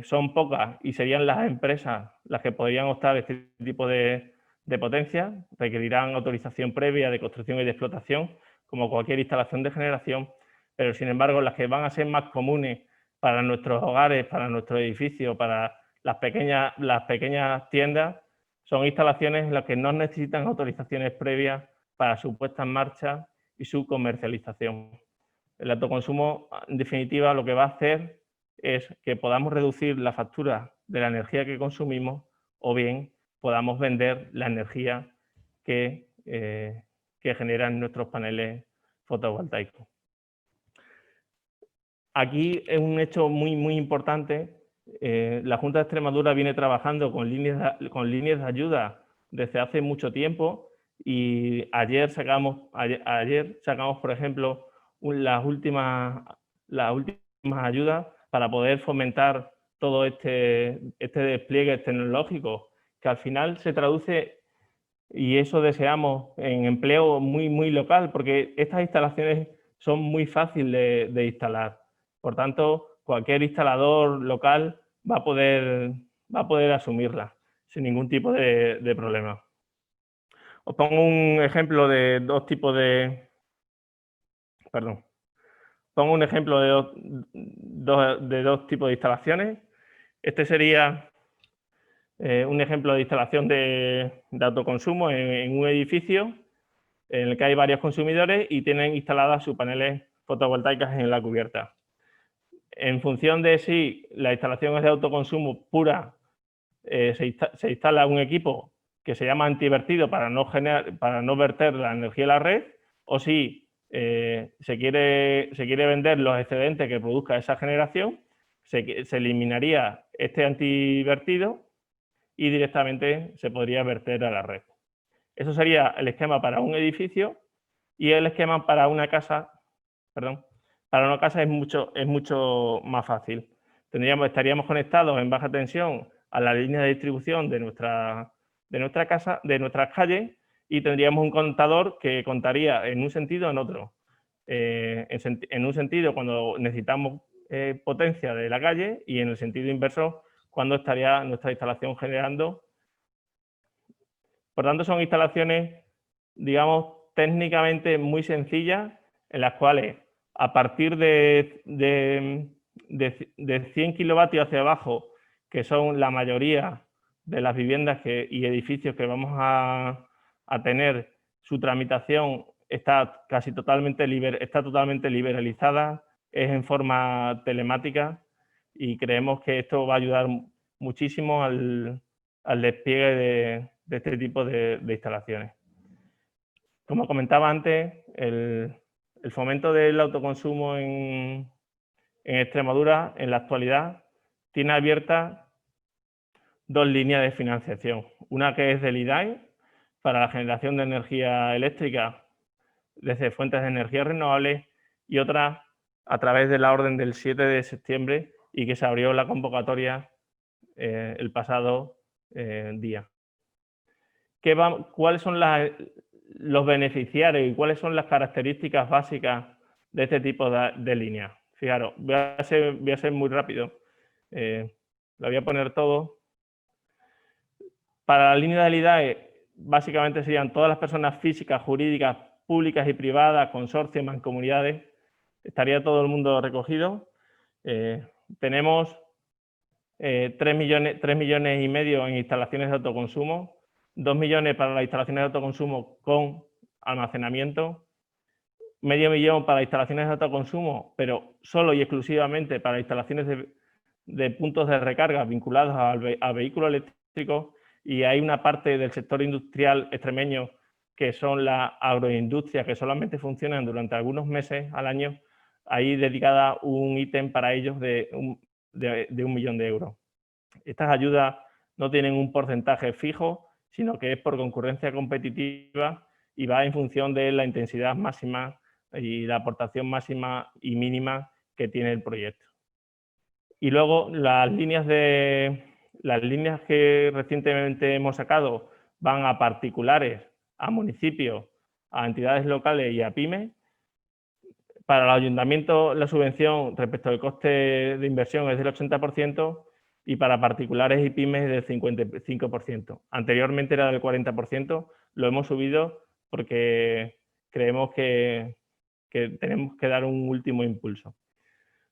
son pocas y serían las empresas las que podrían optar a este tipo de potencia, requerirán autorización previa de construcción y de explotación, como cualquier instalación de generación, pero sin embargo las que van a ser más comunes para nuestros hogares, para nuestros edificios, para las pequeñas tiendas, son instalaciones en las que no necesitan autorizaciones previas para su puesta en marcha y su comercialización. El autoconsumo, en definitiva, lo que va a hacer es que podamos reducir la factura de la energía que consumimos o bien podamos vender la energía que generan nuestros paneles fotovoltaicos. Aquí es un hecho muy, muy importante. La Junta de Extremadura viene trabajando con líneas de ayuda desde hace mucho tiempo y ayer sacamos, por ejemplo, las últimas ayudas para poder fomentar todo este despliegue tecnológico, que al final se traduce, y eso deseamos, en empleo muy, muy local, porque estas instalaciones son muy fáciles de instalar. Por tanto, cualquier instalador local va a poder asumirla sin ningún tipo de problema. Os pongo un ejemplo de dos tipos de... Perdón. Pongo un ejemplo de dos tipos de instalaciones. Este sería un ejemplo de instalación de autoconsumo en un edificio en el que hay varios consumidores y tienen instaladas sus paneles fotovoltaicas en la cubierta. En función de si la instalación es de autoconsumo pura, se instala un equipo que se llama antivertido para no verter la energía en la red, o si se quiere vender los excedentes que produzca esa generación, se eliminaría este antivertido y directamente se podría verter a la red. Eso sería el esquema para un edificio, y el esquema para una casa, para una casa es mucho más fácil. Estaríamos conectados en baja tensión a la línea de distribución de nuestras calles, y tendríamos un contador que contaría en un sentido o en otro. En un sentido cuando necesitamos potencia de la calle, y en el sentido inverso cuando estaría nuestra instalación generando. Por tanto, son instalaciones, digamos, técnicamente muy sencillas, en las cuales a partir de 100 kilovatios hacia abajo, que son la mayoría de las viviendas y edificios que vamos a tener, su tramitación está totalmente liberalizada, es en forma telemática, y creemos que esto va a ayudar muchísimo al despliegue de este tipo de instalaciones. Como comentaba antes, el fomento del autoconsumo en Extremadura, en la actualidad, tiene abiertas dos líneas de financiación. Una que es del IDAE, para la generación de energía eléctrica desde fuentes de energía renovables, y otra a través de la orden del 7 de septiembre, y que se abrió la convocatoria el pasado día. ¿Cuáles son los beneficiarios y cuáles son las características básicas de este tipo de líneas? Fijaros, voy a ser muy rápido. Lo voy a poner todo. Para la línea del IDAE, básicamente serían todas las personas físicas, jurídicas, públicas y privadas, consorcios, mancomunidades, estaría todo el mundo recogido. Tenemos 3 millones y medio en instalaciones de autoconsumo, 2 millones para las instalaciones de autoconsumo con almacenamiento, medio millón para instalaciones de autoconsumo, pero solo y exclusivamente para instalaciones de puntos de recarga vinculados a vehículos eléctricos, y hay una parte del sector industrial extremeño que son las agroindustrias, que solamente funcionan durante algunos meses al año, ahí dedicada un ítem para ellos de 1 millón de euros. Estas ayudas no tienen un porcentaje fijo, sino que es por concurrencia competitiva y va en función de la intensidad máxima y la aportación máxima y mínima que tiene el proyecto. Y luego las líneas que recientemente hemos sacado van a particulares, a municipios, a entidades locales y a pymes. Para el ayuntamiento la subvención respecto al coste de inversión es del 80% y para particulares y pymes es del 55%. Anteriormente era del 40%, lo hemos subido porque creemos que tenemos que dar un último impulso.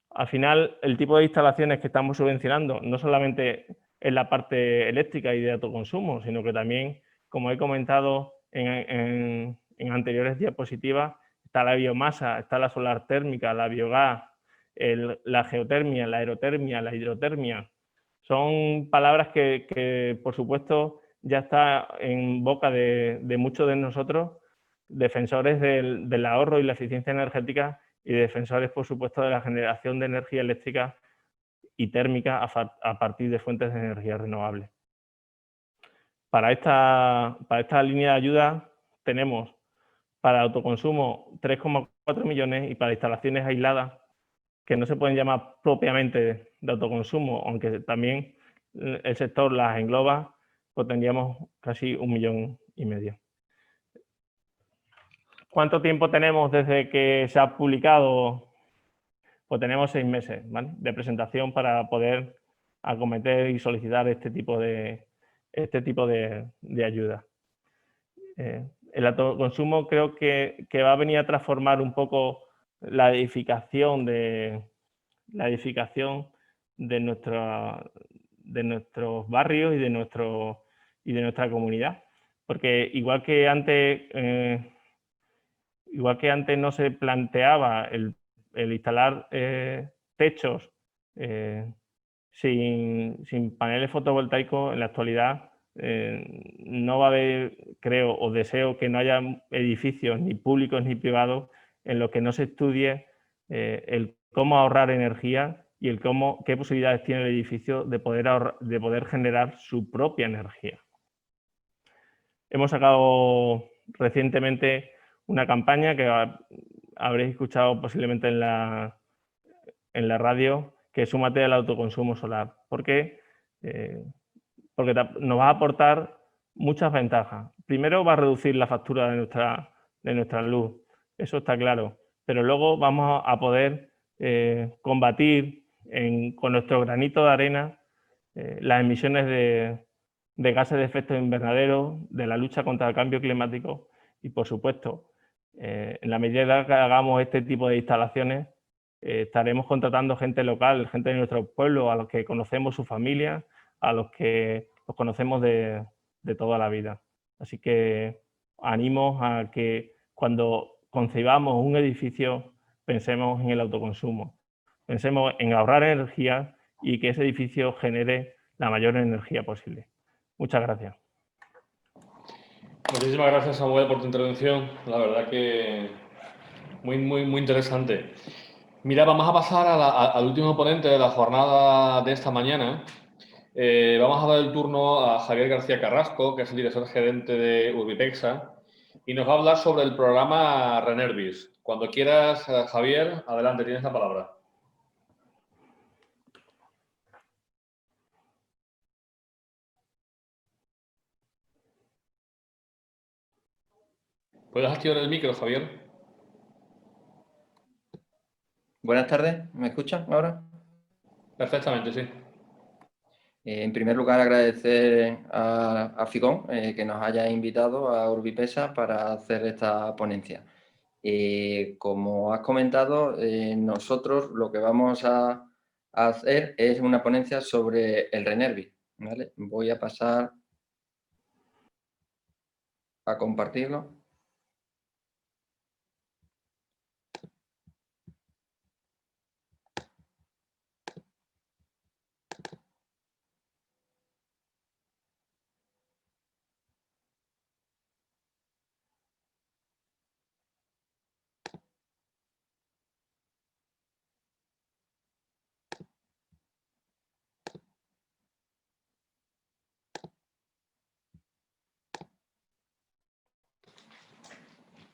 Al final, el tipo de instalaciones que estamos subvencionando no solamente es la parte eléctrica y de autoconsumo, sino que también, como he comentado en anteriores diapositivas, está la biomasa, está la solar térmica, la biogás, la geotermia, la aerotermia, la hidrotermia. Son palabras que por supuesto, ya está en boca de muchos de nosotros, defensores del ahorro y la eficiencia energética y defensores, por supuesto, de la generación de energía eléctrica y térmica a partir de fuentes de energía renovables. Para esta línea de ayuda tenemos para autoconsumo 3,4 millones y para instalaciones aisladas, que no se pueden llamar propiamente de autoconsumo, aunque también el sector las engloba, pues tendríamos casi 1,5 millones. ¿Cuánto tiempo tenemos desde que se ha publicado? Pues tenemos 6 meses, ¿vale?, de presentación para poder acometer y solicitar este tipo de ayuda. El autoconsumo creo que va a venir a transformar un poco la edificación de nuestros barrios y de nuestra comunidad, porque igual que antes no se planteaba el instalar techos sin paneles fotovoltaicos, en la actualidad no va a haber, creo o deseo, que no haya edificios ni públicos ni privados en los que no se estudie el cómo ahorrar energía y qué posibilidades tiene el edificio de poder generar su propia energía. Hemos sacado recientemente una campaña que habréis escuchado posiblemente en la radio, que es Súmate al autoconsumo solar. ¿Por qué? Porque nos va a aportar muchas ventajas. Primero, va a reducir la factura de nuestra luz, eso está claro, pero luego vamos a poder combatir con nuestro granito de arena las emisiones de gases de efecto invernadero, de la lucha contra el cambio climático y, por supuesto, en la medida que hagamos este tipo de instalaciones, estaremos contratando gente local, gente de nuestro pueblo, a los que conocemos su familia, a los que los conocemos de toda la vida. Así que animo a que cuando concebamos un edificio pensemos en el autoconsumo, pensemos en ahorrar energía y que ese edificio genere la mayor energía posible. Muchas gracias. Muchísimas gracias, Samuel, por tu intervención. La verdad que muy interesante. Mira, vamos a pasar al último ponente de la jornada de esta mañana. Vamos a dar el turno a Javier García Carrasco, que es el director gerente de Urbipexa, y nos va a hablar sobre el programa Renervis. Cuando quieras, Javier, adelante, tienes la palabra. ¿Puedes activar el micro, Javier? Buenas tardes, ¿me escuchan ahora? Perfectamente, sí. En primer lugar, agradecer a FICON que nos haya invitado a Urbipesa para hacer esta ponencia. Como has comentado, nosotros lo que vamos a hacer es una ponencia sobre el Renervi, ¿vale? Voy a pasar a compartirlo.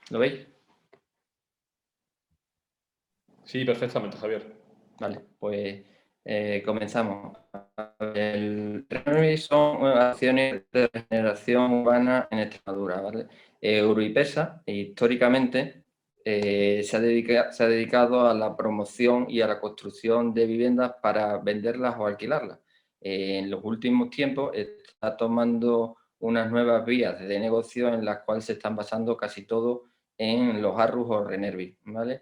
¿Lo veis? Sí, perfectamente, Javier. Vale, pues comenzamos. El Renervi son acciones de regeneración urbana en Extremadura, ¿vale? Urbipesa, históricamente, se ha dedicado a la promoción y a la construcción de viviendas para venderlas o alquilarlas. En los últimos tiempos está tomando unas nuevas vías de negocio en las cuales se están basando casi todo en los ARRUs o Renervi, ¿vale?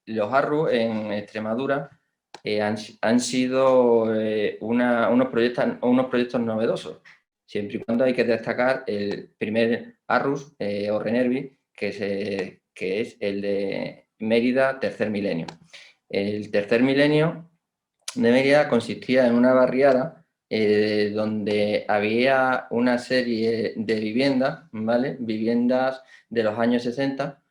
Los ARRUs en Extremadura han sido unos proyectos novedosos, siempre y cuando hay que destacar el primer ARRUS o Renervi, que es el de Mérida Tercer Milenio. El Tercer Milenio de Mérida consistía en una barriada donde había una serie de viviendas, ¿vale? Viviendas de los años 60,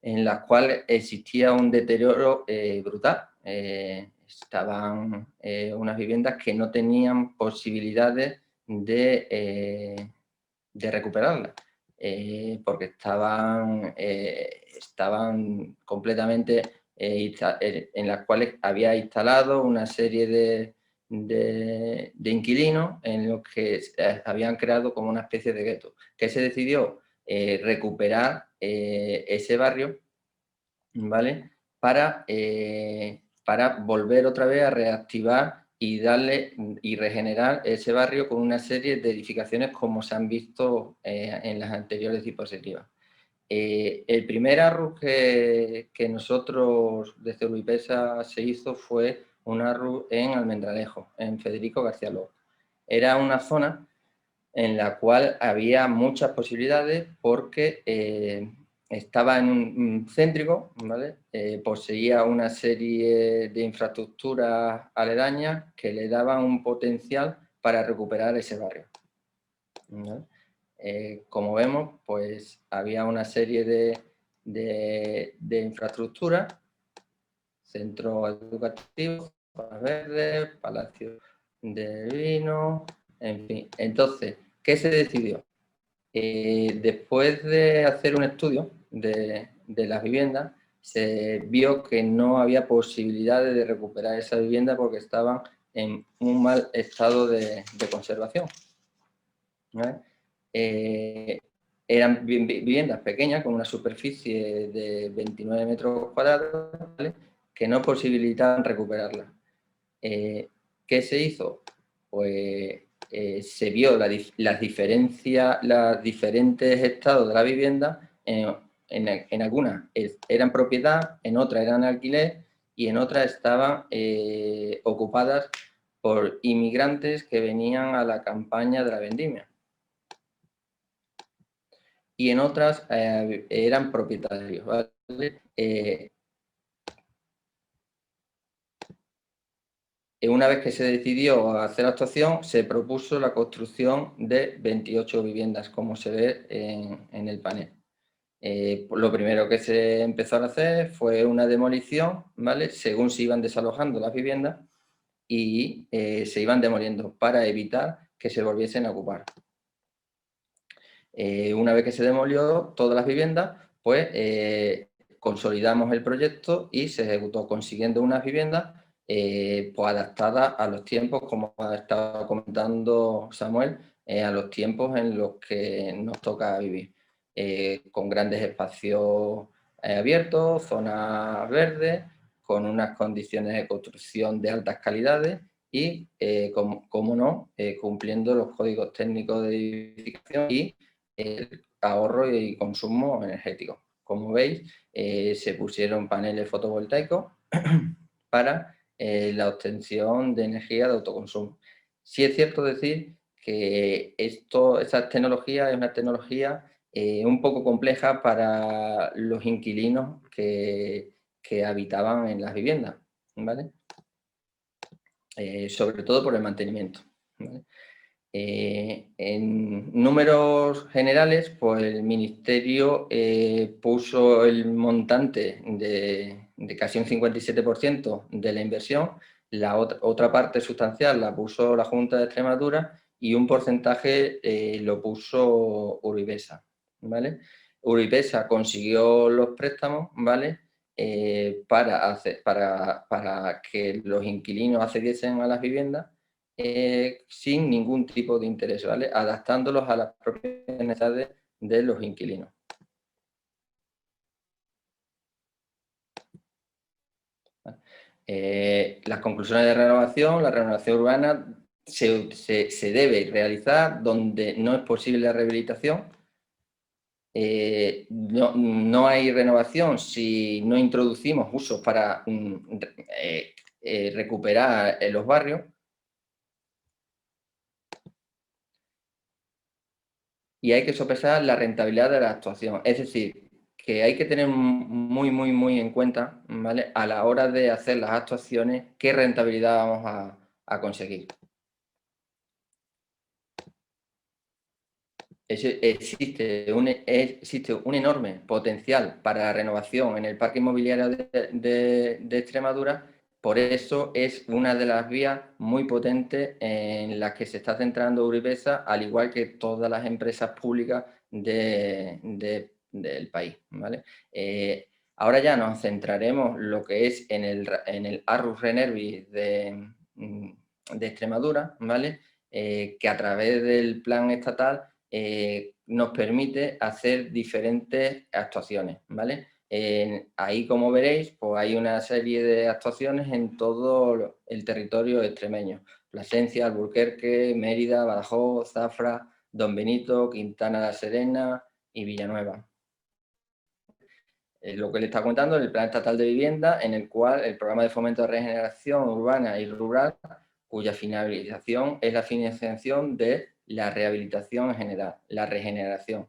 en las cuales existía un deterioro brutal. Estaban unas viviendas que no tenían posibilidades de recuperarlas, porque estaban completamente en las cuales había instalado una serie de inquilinos en los que habían creado como una especie de gueto, que se decidió recuperar ese barrio, ¿vale? Para volver otra vez a reactivar y darle y regenerar ese barrio con una serie de edificaciones como se han visto en las anteriores diapositivas. El primer ARRUS que nosotros desde Urbipesa se hizo fue un ARRUS en Almendralejo, en Federico García Lorca. Era una zona en la cual había muchas posibilidades porque estaba en un céntrico, ¿vale? Poseía una serie de infraestructuras aledañas que le daban un potencial para recuperar ese barrio, ¿vale? Como vemos, pues había una serie de infraestructuras, centro educativo, zonas verdes, palacio de vino, en fin. Entonces, ¿qué se decidió? Después de hacer un estudio de las viviendas, se vio que no había posibilidades de recuperar esa vivienda porque estaban en un mal estado de conservación, ¿vale? Eran viviendas pequeñas con una superficie de 29 metros cuadrados, ¿vale? Que no posibilitaban recuperarlas. ¿Qué se hizo? Pues se vio las diferencias, los diferentes estados de la vivienda. En algunas eran propiedad, en otras eran alquiler y en otras estaban ocupadas por inmigrantes que venían a la campaña de la vendimia. Y en otras eran propietarios, ¿vale? Una vez que se decidió hacer la actuación, se propuso la construcción de 28 viviendas, como se ve en el panel. Lo primero que se empezó a hacer fue una demolición, ¿vale? Según se iban desalojando las viviendas y se iban demoliendo para evitar que se volviesen a ocupar. Una vez que se demolió todas las viviendas, pues consolidamos el proyecto y se ejecutó, consiguiendo unas viviendas pues adaptadas a los tiempos, como ha estado comentando Samuel, a los tiempos en los que nos toca vivir, con grandes espacios abiertos, zonas verdes, con unas condiciones de construcción de altas calidades y, como no, cumpliendo los códigos técnicos de edificación y el ahorro y consumo energético. Como veis, se pusieron paneles fotovoltaicos para la obtención de energía de autoconsumo. Sí es cierto decir que esta tecnología es una tecnología un poco compleja para los inquilinos que habitaban en las viviendas, ¿vale? Sobre todo por el mantenimiento, ¿vale? En números generales, pues el Ministerio puso el montante de casi un 57% de la inversión, la otra parte sustancial la puso la Junta de Extremadura y un porcentaje lo puso Uribesa, ¿vale? Uribesa consiguió los préstamos, ¿vale? Para que los inquilinos accediesen a las viviendas sin ningún tipo de interés, ¿vale? Adaptándolos a las propias necesidades de los inquilinos. Las conclusiones de renovación, la renovación urbana se debe realizar donde no es posible la rehabilitación. No hay renovación si no introducimos usos para recuperar los barrios. Y hay que sopesar la rentabilidad de la actuación. Es decir, que hay que tener muy en cuenta, ¿vale? A la hora de hacer las actuaciones, qué rentabilidad vamos a conseguir. Existe un enorme potencial para la renovación en el parque inmobiliario de Extremadura. Por eso es una de las vías muy potentes en las que se está centrando Uribesa, al igual que todas las empresas públicas del país, ¿vale? Ahora ya nos centraremos lo que es en el Arrus Renervi de Extremadura, ¿vale? Que a través del plan estatal nos permite hacer diferentes actuaciones, ¿vale? Ahí, como veréis, pues hay una serie de actuaciones en todo el territorio extremeño. Plasencia, Alburquerque, Mérida, Badajoz, Zafra, Don Benito, Quintana de la Serena y Villanueva. Lo que le está contando es el Plan Estatal de Vivienda, en el cual el Programa de Fomento de Regeneración Urbana y Rural, cuya finalización es la financiación de la rehabilitación en general, la regeneración.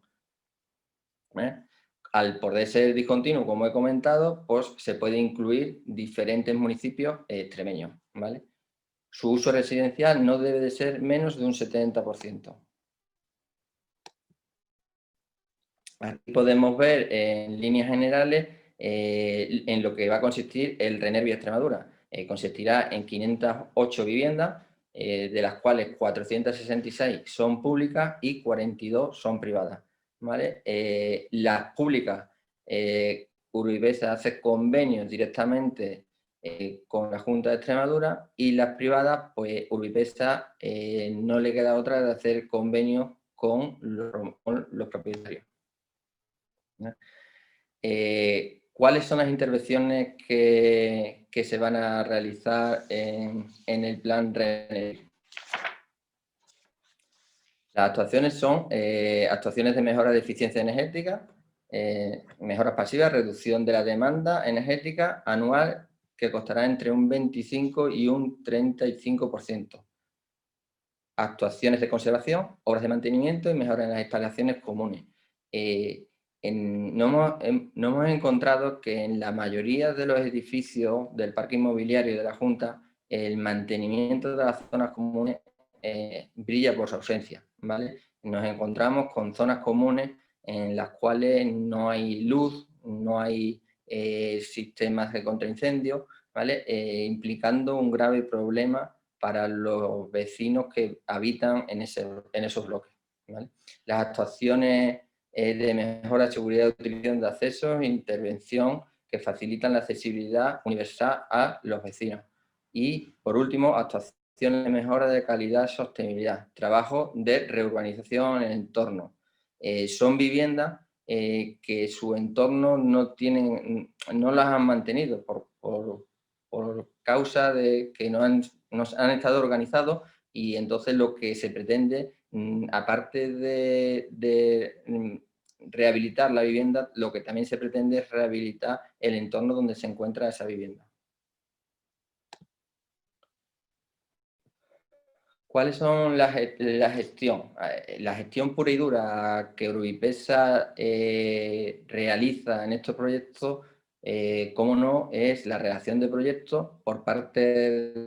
Al poder ser discontinuo, como he comentado, pues se puede incluir diferentes municipios extremeños, ¿vale? Su uso residencial no debe de ser menos de un 70%. Aquí podemos ver en líneas generales en lo que va a consistir el Renervi Extremadura. Consistirá en 508 viviendas, de las cuales 466 son públicas y 42 son privadas, ¿vale? Las públicas, Uribesa hace convenios directamente con la Junta de Extremadura, y las privadas, pues Uribesa no le queda otra de hacer convenios con los propietarios. ¿Cuáles son las intervenciones que se van a realizar en el plan Renervi? Las actuaciones son actuaciones de mejora de eficiencia energética, mejoras pasivas, reducción de la demanda energética anual, que costará entre un 25 y un 35%. Actuaciones de conservación, obras de mantenimiento y mejora en las instalaciones comunes. No hemos encontrado que en la mayoría de los edificios del parque inmobiliario de la Junta el mantenimiento de las zonas comunes brilla por su ausencia, ¿vale? Nos encontramos con zonas comunes en las cuales no hay luz, no hay sistemas de contraincendio, ¿vale? Implicando un grave problema para los vecinos que habitan en esos bloques, ¿vale? Las actuaciones de mejora de seguridad de utilización de accesos e intervención que facilitan la accesibilidad universal a los vecinos. Y, por último, actuaciones de mejora de calidad y sostenibilidad, trabajo de reurbanización en el entorno. Son viviendas que su entorno no las han mantenido por causa de que no han han estado organizados, y entonces lo que se pretende, aparte de rehabilitar la vivienda, lo que también se pretende es rehabilitar el entorno donde se encuentra esa vivienda. ¿Cuáles son la gestión? La gestión pura y dura que Urubipesa realiza en estos proyectos, cómo no, es la redacción de proyectos por parte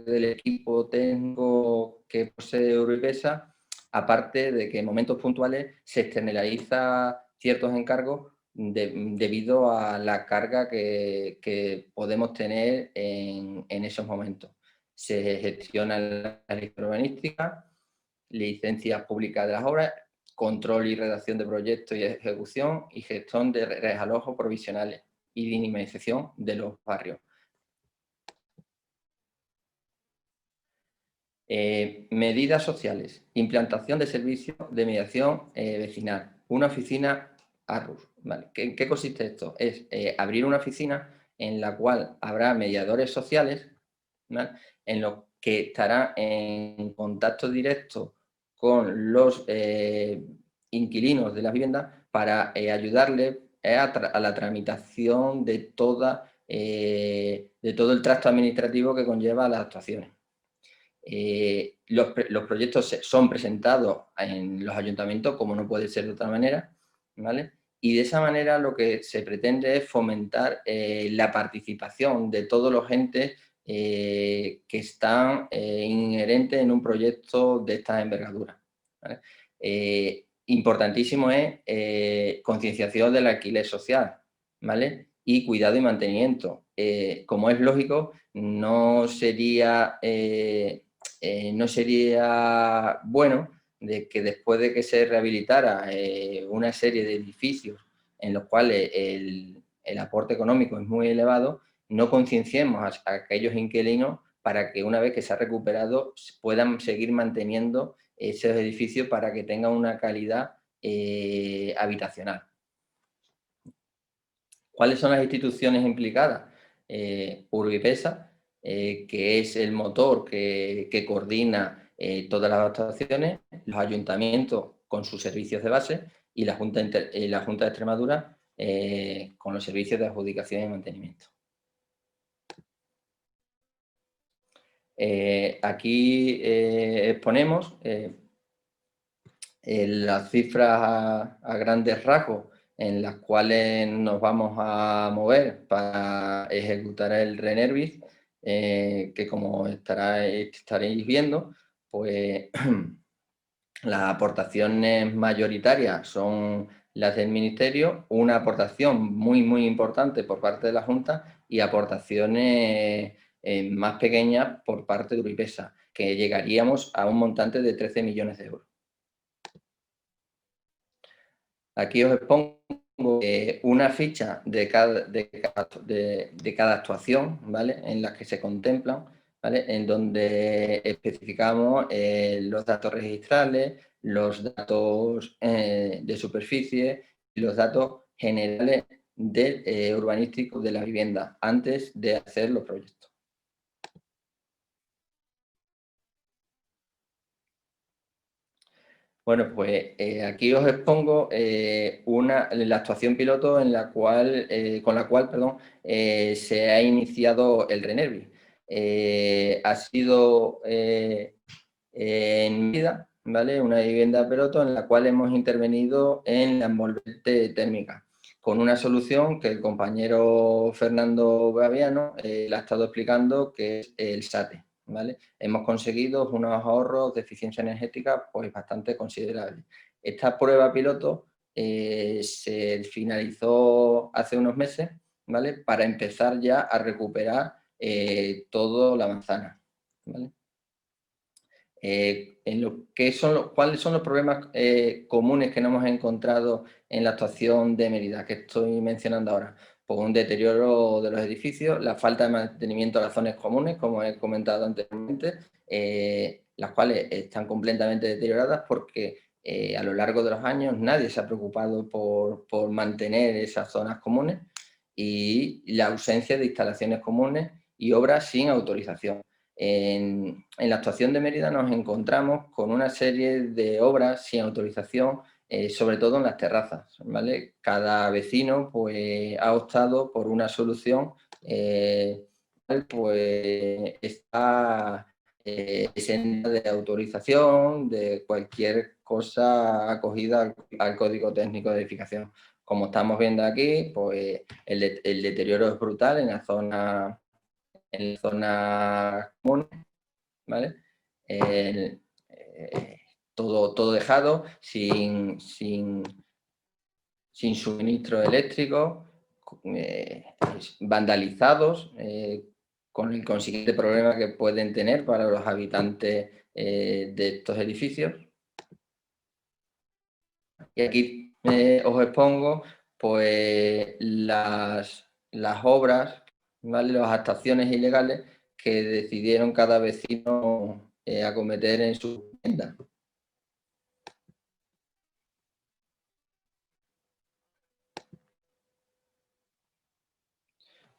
del equipo técnico que posee Urubipesa, aparte de que en momentos puntuales se externaliza ciertos encargos debido a la carga que podemos tener en esos momentos. Se gestiona la ley urbanística, licencias públicas de las obras, control y redacción de proyectos y ejecución, y gestión de desalojos provisionales y dinamización de los barrios. Medidas sociales, implantación de servicios de mediación vecinal, una oficina ARRUS. ¿Vale? ¿En qué consiste esto? Es abrir una oficina en la cual habrá mediadores sociales, ¿vale?, en los que estará en contacto directo con los inquilinos de las viviendas para ayudarles a la tramitación de todo el tracto administrativo que conlleva las actuaciones. Los proyectos son presentados en los ayuntamientos, como no puede ser de otra manera, ¿vale? Y de esa manera lo que se pretende es fomentar la participación de todos los entes que están inherentes en un proyecto de estas envergaduras, ¿vale? Importantísimo es concienciación del alquiler social, ¿vale?, y cuidado y mantenimiento. Como es lógico, no sería bueno de que después de que se rehabilitara una serie de edificios en los cuales el aporte económico es muy elevado, no concienciemos a aquellos inquilinos para que una vez que se ha recuperado puedan seguir manteniendo esos edificios para que tengan una calidad habitacional. ¿Cuáles son las instituciones implicadas? Urubipesa, que es el motor que coordina todas las actuaciones, los ayuntamientos con sus servicios de base y la Junta de Extremadura con los servicios de adjudicación y mantenimiento. Aquí exponemos las cifras a grandes rasgos en las cuales nos vamos a mover para ejecutar el Renervis, que como estaréis viendo, pues las aportaciones mayoritarias son las del Ministerio, una aportación muy importante por parte de la Junta y aportaciones más pequeñas por parte de Urubipesa, que llegaríamos a un montante de 13 millones de euros. Aquí os expongo una ficha de cada actuación, ¿vale?, en las que se contemplan, ¿vale?, en donde especificamos los datos registrales, los datos de superficie y los datos generales urbanísticos de la vivienda antes de hacer los proyectos. Bueno, pues aquí os expongo la actuación piloto con la cual se ha iniciado el Renervis. Ha sido en vida, ¿vale?, una vivienda piloto en la cual hemos intervenido en la envolvente térmica, con una solución que el compañero Fernando Gaviano le ha estado explicando, que es el SATE. ¿Vale? Hemos conseguido unos ahorros de eficiencia energética pues bastante considerables. Esta prueba piloto se finalizó hace unos meses, ¿vale?, para empezar ya a recuperar toda la manzana, ¿vale? ¿Cuáles son los problemas comunes que nos hemos encontrado en la actuación de Mérida, que estoy mencionando ahora? Pues un deterioro de los edificios, la falta de mantenimiento de las zonas comunes, como he comentado anteriormente, las cuales están completamente deterioradas porque a lo largo de los años nadie se ha preocupado por mantener esas zonas comunes, y la ausencia de instalaciones comunes y obras sin autorización. En la actuación de Mérida nos encontramos con una serie de obras sin autorización, sobre todo en las terrazas, ¿vale? Cada vecino pues, ha optado por una solución pues está exenta de autorización, de cualquier cosa acogida al Código Técnico de Edificación. Como estamos viendo aquí, pues el deterioro es brutal en la zona común, ¿vale? Todo dejado, sin suministro eléctrico, vandalizados, con el consiguiente problema que pueden tener para los habitantes de estos edificios. Y aquí os expongo pues, las obras, ¿vale? Las actuaciones ilegales que decidieron cada vecino acometer en su vivienda.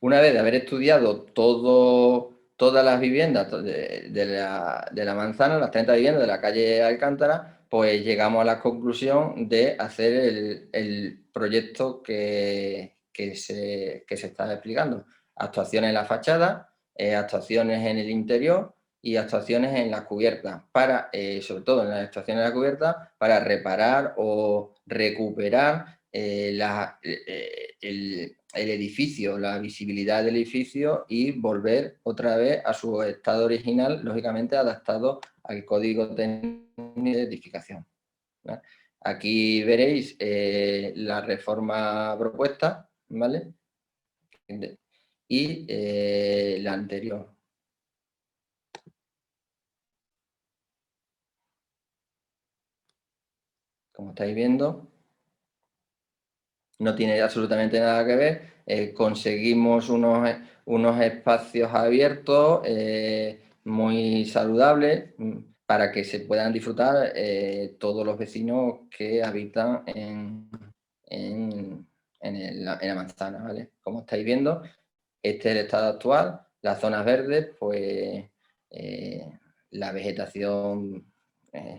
Una vez de haber estudiado todas las viviendas de la manzana, las 30 viviendas de la calle Alcántara, pues llegamos a la conclusión de hacer el proyecto que se está explicando. Actuaciones en la fachada, actuaciones en el interior y actuaciones en las cubiertas, sobre todo en las actuaciones en la cubierta, para reparar o recuperar el edificio, la visibilidad del edificio y volver otra vez a su estado original, lógicamente adaptado al Código Técnico de Edificación, ¿vale? Aquí veréis la reforma propuesta, ¿vale? Y la anterior. Como estáis viendo, no tiene absolutamente nada que ver. Conseguimos unos espacios abiertos muy saludables para que se puedan disfrutar todos los vecinos que habitan en la manzana, ¿vale? Como estáis viendo, este es el estado actual. Las zonas verdes, pues la vegetación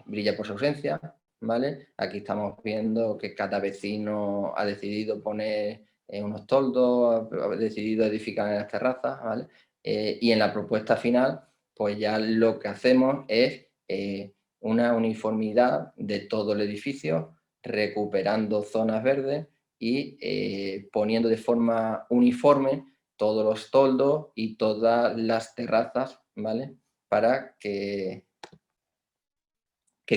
brilla por su ausencia, ¿vale? Aquí estamos viendo que cada vecino ha decidido poner unos toldos, ha decidido edificar en las terrazas, ¿vale? Y en la propuesta final, pues ya lo que hacemos es una uniformidad de todo el edificio, recuperando zonas verdes y poniendo de forma uniforme todos los toldos y todas las terrazas, ¿vale? Para que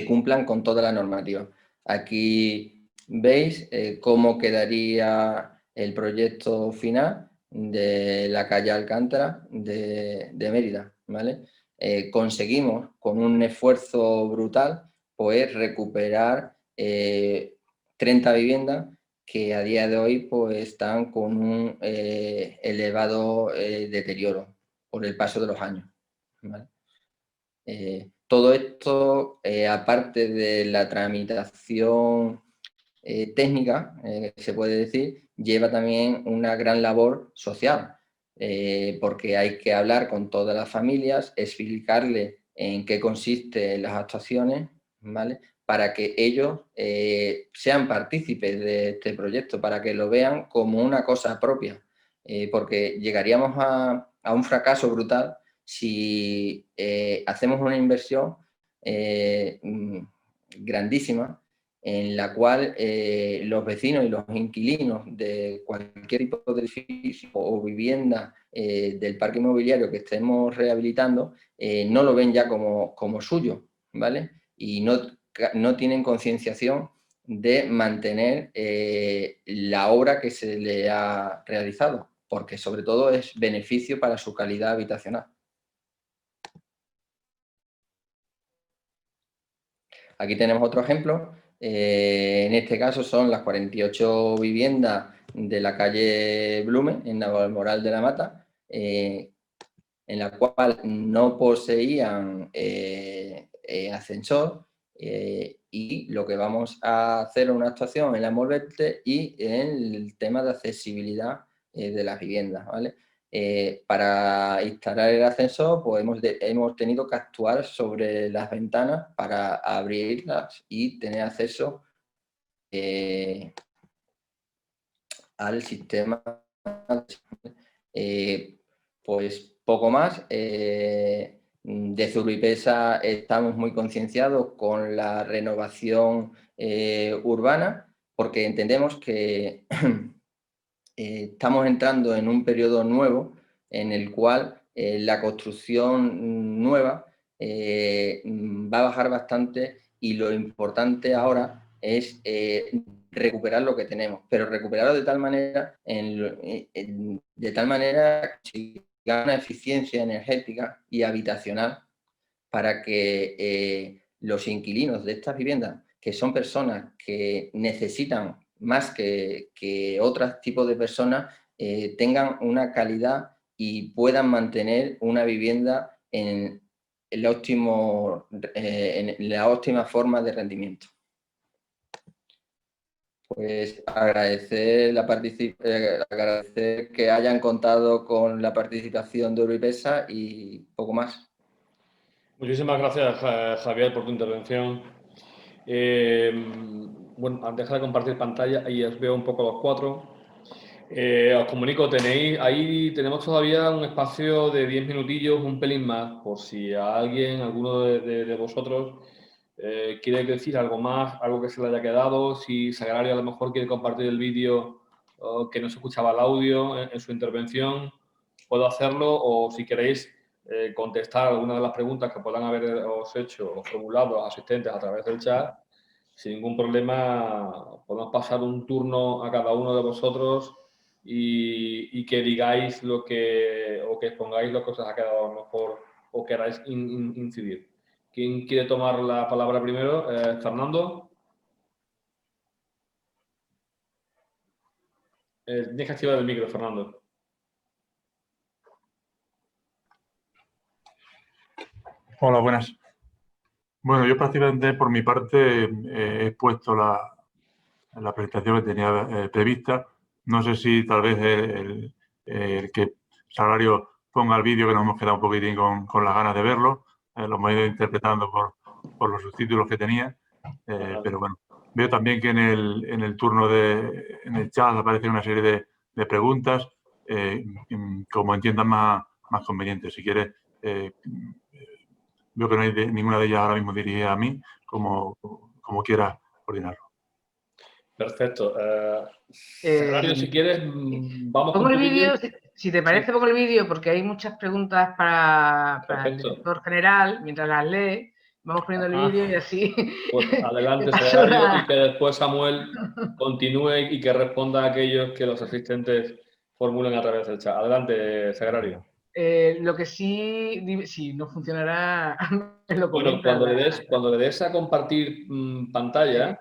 cumplan con toda la normativa. Aquí veis cómo quedaría el proyecto final de la calle Alcántara de Mérida, ¿vale? Conseguimos con un esfuerzo brutal pues recuperar 30 viviendas que a día de hoy pues están con un elevado deterioro por el paso de los años, ¿vale? Todo esto, aparte de la tramitación técnica, se puede decir, lleva también una gran labor social, porque hay que hablar con todas las familias, explicarle en qué consisten las actuaciones, ¿vale? Para que ellos sean partícipes de este proyecto, para que lo vean como una cosa propia, porque llegaríamos a un fracaso brutal si hacemos una inversión grandísima en la cual los vecinos y los inquilinos de cualquier tipo de edificio o vivienda del parque inmobiliario que estemos rehabilitando no lo ven ya como suyo, ¿vale? Y no tienen concienciación de mantener la obra que se le ha realizado, porque sobre todo es beneficio para su calidad habitacional. Aquí tenemos otro ejemplo. En este caso son las 48 viviendas de la calle Blume, en Navalmoral de la Mata, en la cual no poseían ascensor, y lo que vamos a hacer es una actuación en la envolvente y en el tema de accesibilidad de las viviendas, ¿vale? Para instalar el ascensor, pues hemos tenido que actuar sobre las ventanas para abrirlas y tener acceso al sistema. Pues poco más. Desde Urbipesa estamos muy concienciados con la renovación urbana, porque entendemos que estamos entrando en un periodo nuevo en el cual la construcción nueva va a bajar bastante, y lo importante ahora es recuperar lo que tenemos, pero recuperarlo de tal manera que haya una eficiencia energética y habitacional para que los inquilinos de estas viviendas, que son personas que necesitan más que otros tipos de personas, tengan una calidad y puedan mantener una vivienda en la óptima forma de rendimiento. Pues agradecer que hayan contado con la participación de Urbipesa y poco más. Muchísimas gracias, Javier, por tu intervención. Bueno, dejar de compartir pantalla y os veo un poco los cuatro. Os comunico, tenemos todavía un espacio de 10 minutillos, un pelín más, por si a alguno de vosotros quiere decir algo más, algo que se le haya quedado, si Sagrario a lo mejor quiere compartir el vídeo que no se escuchaba el audio en su intervención, puedo hacerlo, o si queréis contestar alguna de las preguntas que puedan haberos hecho o formulado los asistentes a través del chat, sin ningún problema podemos pasar un turno a cada uno de vosotros y que digáis o que expongáis lo que os ha quedado a lo mejor o queráis incidir. ¿Quién quiere tomar la palabra primero? Fernando. Tienes que activar el micro, Fernando. Hola, buenas. Bueno, yo prácticamente por mi parte he expuesto la presentación que tenía prevista. No sé si tal vez el que Sagrario ponga el vídeo, que nos hemos quedado un poquitín con las ganas de verlo. Lo hemos ido interpretando por los subtítulos que tenía. Pero bueno, veo también que en el turno en el chat aparece una serie de preguntas, como entiendan más convenientes. Si quieres, veo que no hay ninguna de ellas ahora mismo dirigida a mí, como quiera coordinarlo. Perfecto. Sagrario, si quieres, vamos pongo con el tu vídeo. Si te parece, Sí. pongo el vídeo porque hay muchas preguntas para el director general. Mientras las lee, vamos poniendo el vídeo y así. Pues adelante, Sagrario, y que después Samuel continúe y que responda a aquellos que los asistentes formulen a través del chat. Adelante, Sagrario. Lo que sí, si no funcionará, lo Bueno, cuando le des a compartir pantalla,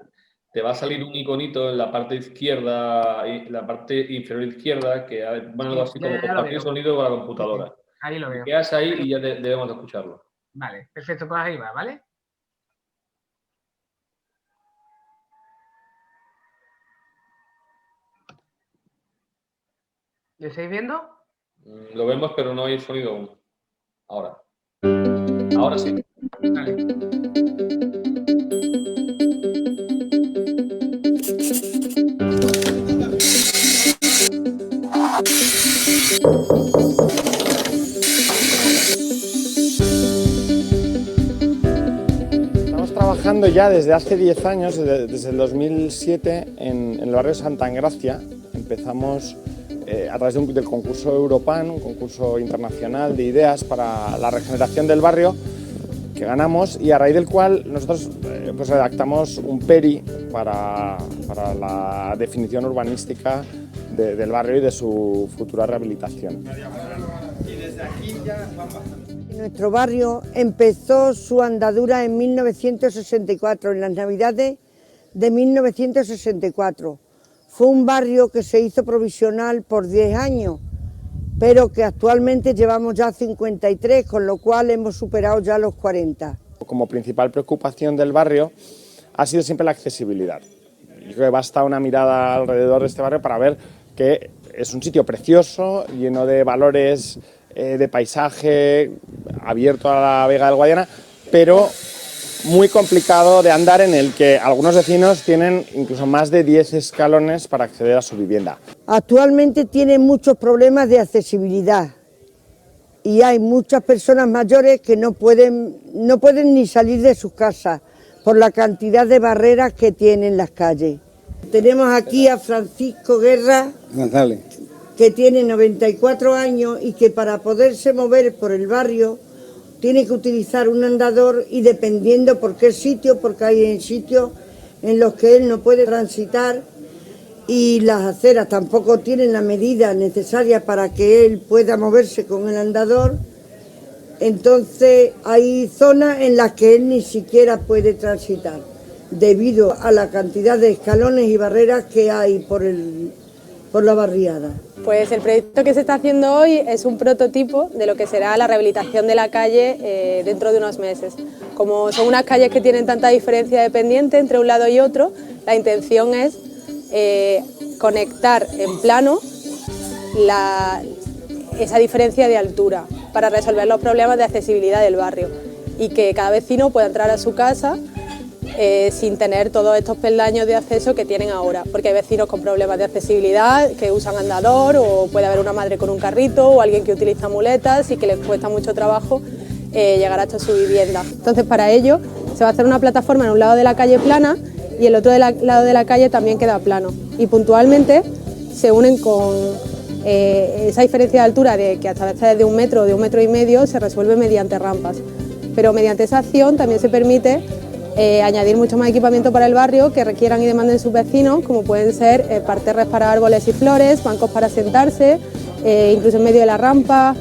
te va a salir un iconito en la parte izquierda, la parte inferior izquierda, que bueno, algo así como compartir sonido con la computadora. Ahí lo veo. Te quedas ahí y ya debemos de escucharlo. Vale, perfecto, pues ahí va, ¿vale? ¿Lo estáis viendo? Lo vemos, pero no hay sonido aún. Ahora. Ahora sí. Vale. Estamos trabajando ya desde hace 10 años, desde el 2007, en el barrio Santa Engracia. Empezamos a través del concurso Europan, un concurso internacional de ideas para la regeneración del barrio, que ganamos, y a raíz del cual nosotros pues redactamos un PERI para la definición urbanística del barrio y de su futura rehabilitación. Y desde aquí ya van bajando. Nuestro barrio empezó su andadura en 1964, en las Navidades de 1964. Fue un barrio que se hizo provisional por 10 años, pero que actualmente llevamos ya 53, con lo cual hemos superado ya los 40. Como principal preocupación del barrio ha sido siempre la accesibilidad. Yo creo que basta una mirada alrededor de este barrio para ver que es un sitio precioso, lleno de valores de paisaje, abierto a la Vega del Guadiana, pero muy complicado de andar, en el que algunos vecinos tienen incluso más de 10 escalones para acceder a su vivienda. Actualmente tiene muchos problemas de accesibilidad y hay muchas personas mayores que no pueden ni salir de sus casas por la cantidad de barreras que tienen las calles. Tenemos aquí a Francisco Guerra, que tiene 94 años y que para poderse mover por el barrio tiene que utilizar un andador, y dependiendo por qué sitio, porque hay sitios en los que él no puede transitar y las aceras tampoco tienen la medida necesaria para que él pueda moverse con el andador. Entonces hay zonas en las que él ni siquiera puede transitar debido a la cantidad de escalones y barreras que hay por la barriada. Pues el proyecto que se está haciendo hoy es un prototipo de lo que será la rehabilitación de la calle dentro de unos meses. Como son unas calles que tienen tanta diferencia de pendiente entre un lado y otro, la intención es conectar en plano esa diferencia de altura para resolver los problemas de accesibilidad del barrio y que cada vecino pueda entrar a su casa sin tener todos estos peldaños de acceso que tienen ahora, porque hay vecinos con problemas de accesibilidad que usan andador, o puede haber una madre con un carrito o alguien que utiliza muletas y que les cuesta mucho trabajo llegar hasta su vivienda. Entonces, para ello se va a hacer una plataforma en un lado de la calle plana y el otro lado de la calle también queda plano, y puntualmente se unen con esa diferencia de altura de que hasta veces de 1 metro o de 1,5 metros se resuelve mediante rampas, pero mediante esa acción también se permite añadir mucho más equipamiento para el barrio que requieran y demanden sus vecinos, como pueden ser parterres para árboles y flores, bancos para sentarse, incluso en medio de la rampa,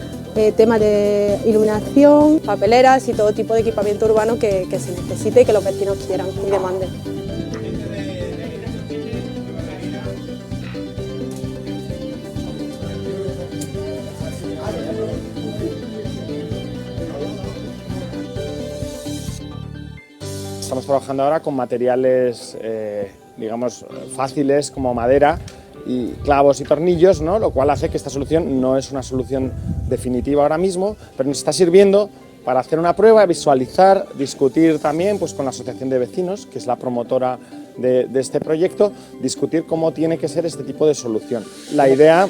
temas de iluminación, papeleras y todo tipo de equipamiento urbano que se necesite y que los vecinos quieran y demanden. Estamos trabajando ahora con materiales, digamos, fáciles, como madera y clavos y tornillos, ¿no? Lo cual hace que esta solución no es una solución definitiva ahora mismo, pero nos está sirviendo para hacer una prueba, visualizar, discutir también pues, con la Asociación de Vecinos, que es la promotora de este proyecto, discutir cómo tiene que ser este tipo de solución. La idea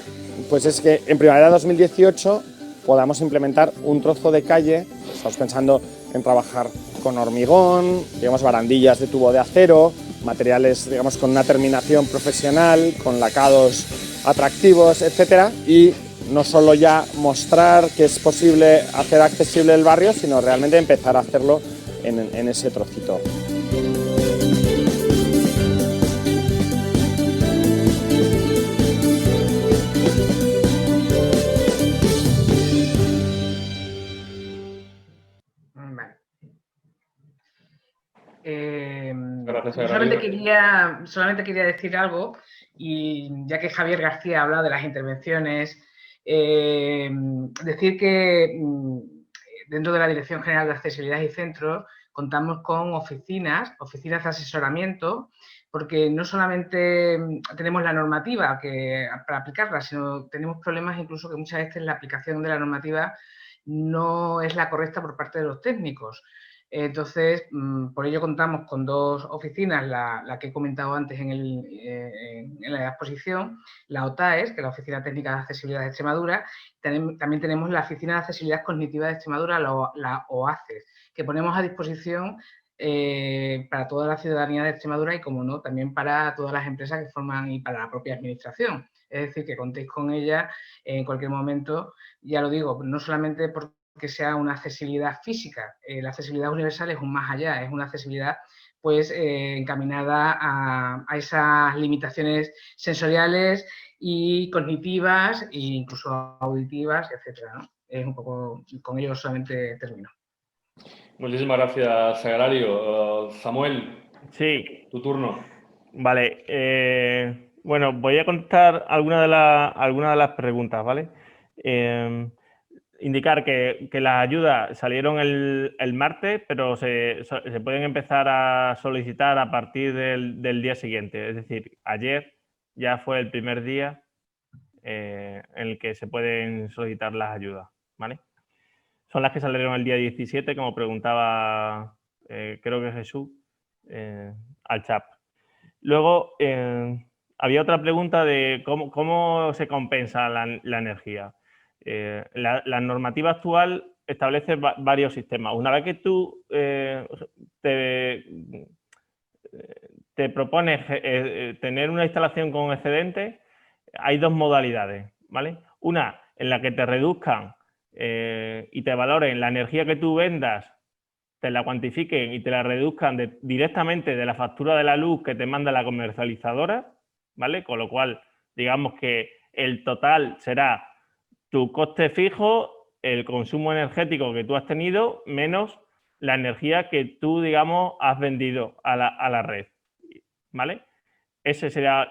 pues, es que en primavera de 2018 podamos implementar un trozo de calle. Estamos pensando en trabajar con hormigón, digamos, barandillas de tubo de acero, materiales, digamos, con una terminación profesional, con lacados atractivos, etcétera, y no solo ya mostrar que es posible hacer accesible el barrio, sino realmente empezar a hacerlo en ese trocito. Solamente quería decir algo, y ya que Javier García ha hablado de las intervenciones, decir que dentro de la Dirección General de Accesibilidad y Centros contamos con oficinas de asesoramiento, porque no solamente tenemos la normativa para aplicarla, sino tenemos problemas incluso que muchas veces la aplicación de la normativa no es la correcta por parte de los técnicos. Entonces, por ello contamos con 2 oficinas, la que he comentado antes en la exposición, la OTAES, que es la Oficina Técnica de Accesibilidad de Extremadura. También tenemos la Oficina de Accesibilidad Cognitiva de Extremadura, la OACES, que ponemos a disposición para toda la ciudadanía de Extremadura y, como no, también para todas las empresas que forman y para la propia administración. Es decir, que contéis con ella en cualquier momento. Ya lo digo, no solamente porque sea una accesibilidad física, la accesibilidad universal es un más allá, es una accesibilidad pues encaminada a esas limitaciones sensoriales y cognitivas e incluso auditivas, etcétera, ¿no? Es un poco, con ello solamente termino. Muchísimas gracias, Sagrario. Samuel, sí, tu turno. Vale, bueno, voy a contestar algunas de las preguntas, ¿vale? Indicar que las ayudas salieron el martes, pero se pueden empezar a solicitar a partir del día siguiente. Es decir, ayer ya fue el primer día en el que se pueden solicitar las ayudas, ¿vale? Son las que salieron el día 17, como preguntaba, creo que Jesús, al chat. Luego, había otra pregunta de cómo se compensa la energía. La normativa actual establece varios sistemas. Una vez que tú te propones tener una instalación con excedente, hay dos modalidades, ¿vale? Una en la que te reduzcan y te valoren la energía que tú vendas, te la cuantifiquen y te la reduzcan directamente de la factura de la luz que te manda la comercializadora, ¿vale? Con lo cual, digamos que el total será tu coste fijo, el consumo energético que tú has tenido, menos la energía que tú, digamos, has vendido a la red, ¿vale? Ese sería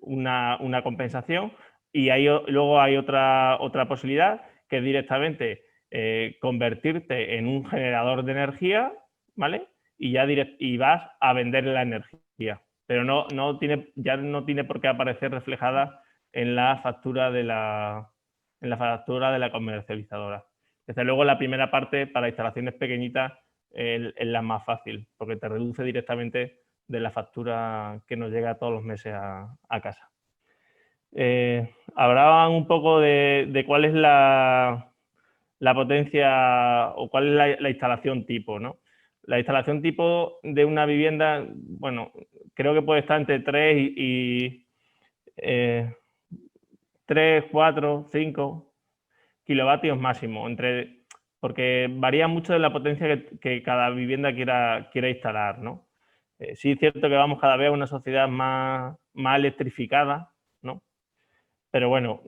una compensación. Y luego hay otra posibilidad, que es directamente convertirte en un generador de energía, ¿vale? Y vas a vender la energía. Pero ya no tiene por qué aparecer reflejada en la factura de la comercializadora. Desde luego, la primera parte, para instalaciones pequeñitas, es la más fácil, porque te reduce directamente de la factura que nos llega todos los meses a casa. Hablaban un poco de cuál es la potencia o cuál es la instalación tipo, ¿no? La instalación tipo de una vivienda, bueno, creo que puede estar entre 3, 4, 5 kilovatios máximo, porque varía mucho de la potencia que cada vivienda quiera instalar, ¿no? Sí es cierto que vamos cada vez a una sociedad más electrificada, ¿no? Pero bueno,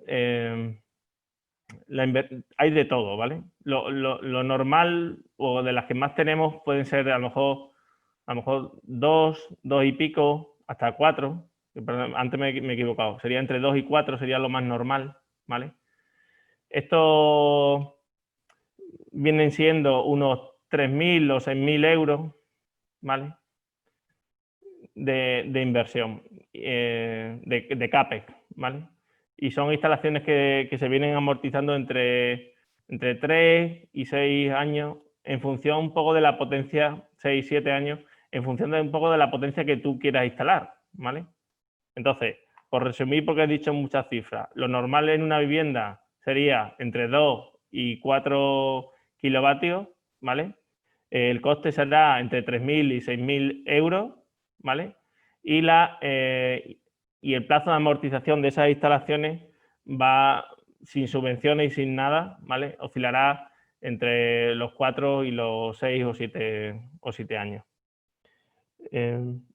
hay de todo, ¿vale? Lo normal o de las que más tenemos pueden ser a lo mejor 2 y pico, hasta 4. Perdón, antes me he equivocado. Sería entre 2 y 4, sería lo más normal, ¿vale? Esto vienen siendo unos 3.000 o 6.000 euros, ¿vale? De inversión, de CAPEX, ¿vale? Y son instalaciones que se vienen amortizando entre 3 y 6 años, en función un poco de la potencia, 6, 7 años, en función de un poco de la potencia que tú quieras instalar, ¿vale? Entonces, por resumir, porque he dicho muchas cifras, lo normal en una vivienda sería entre 2 y 4 kilovatios, ¿vale? El coste será entre 3.000 y 6.000 euros, ¿vale? Y el plazo de amortización de esas instalaciones va sin subvenciones y sin nada, ¿vale? Oscilará entre los 4 y los 6 o 7 años.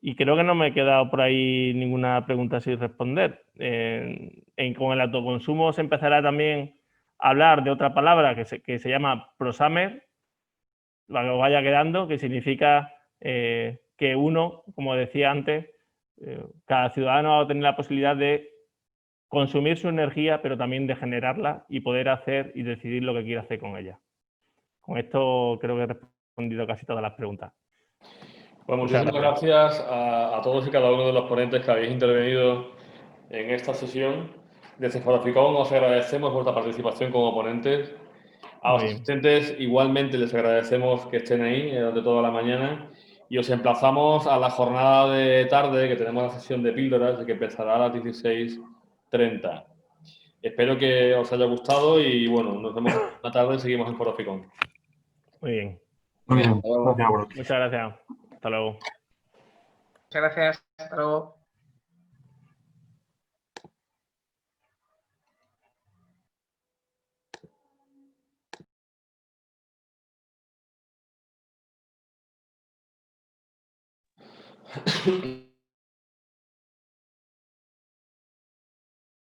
Y creo que no me he quedado por ahí ninguna pregunta sin responder. Con el autoconsumo se empezará también a hablar de otra palabra que se llama prosumer, la que os vaya quedando, que significa que uno, como decía antes, cada ciudadano va a tener la posibilidad de consumir su energía, pero también de generarla y poder hacer y decidir lo que quiere hacer con ella. Con esto creo que he respondido casi todas las preguntas. Pues muchísimas gracias a todos y cada uno de los ponentes que habéis intervenido en esta sesión. Desde Foraficom os agradecemos vuestra participación como ponentes. A los asistentes igualmente les agradecemos que estén ahí durante toda la mañana y os emplazamos a la jornada de tarde, que tenemos la sesión de píldoras, que empezará a las 16:30. Espero que os haya gustado y bueno, nos vemos esta tarde y seguimos en Foraficom. Muy bien. Muy bien. Gracias. Muchas gracias. Hasta luego. Muchas gracias. Hasta luego.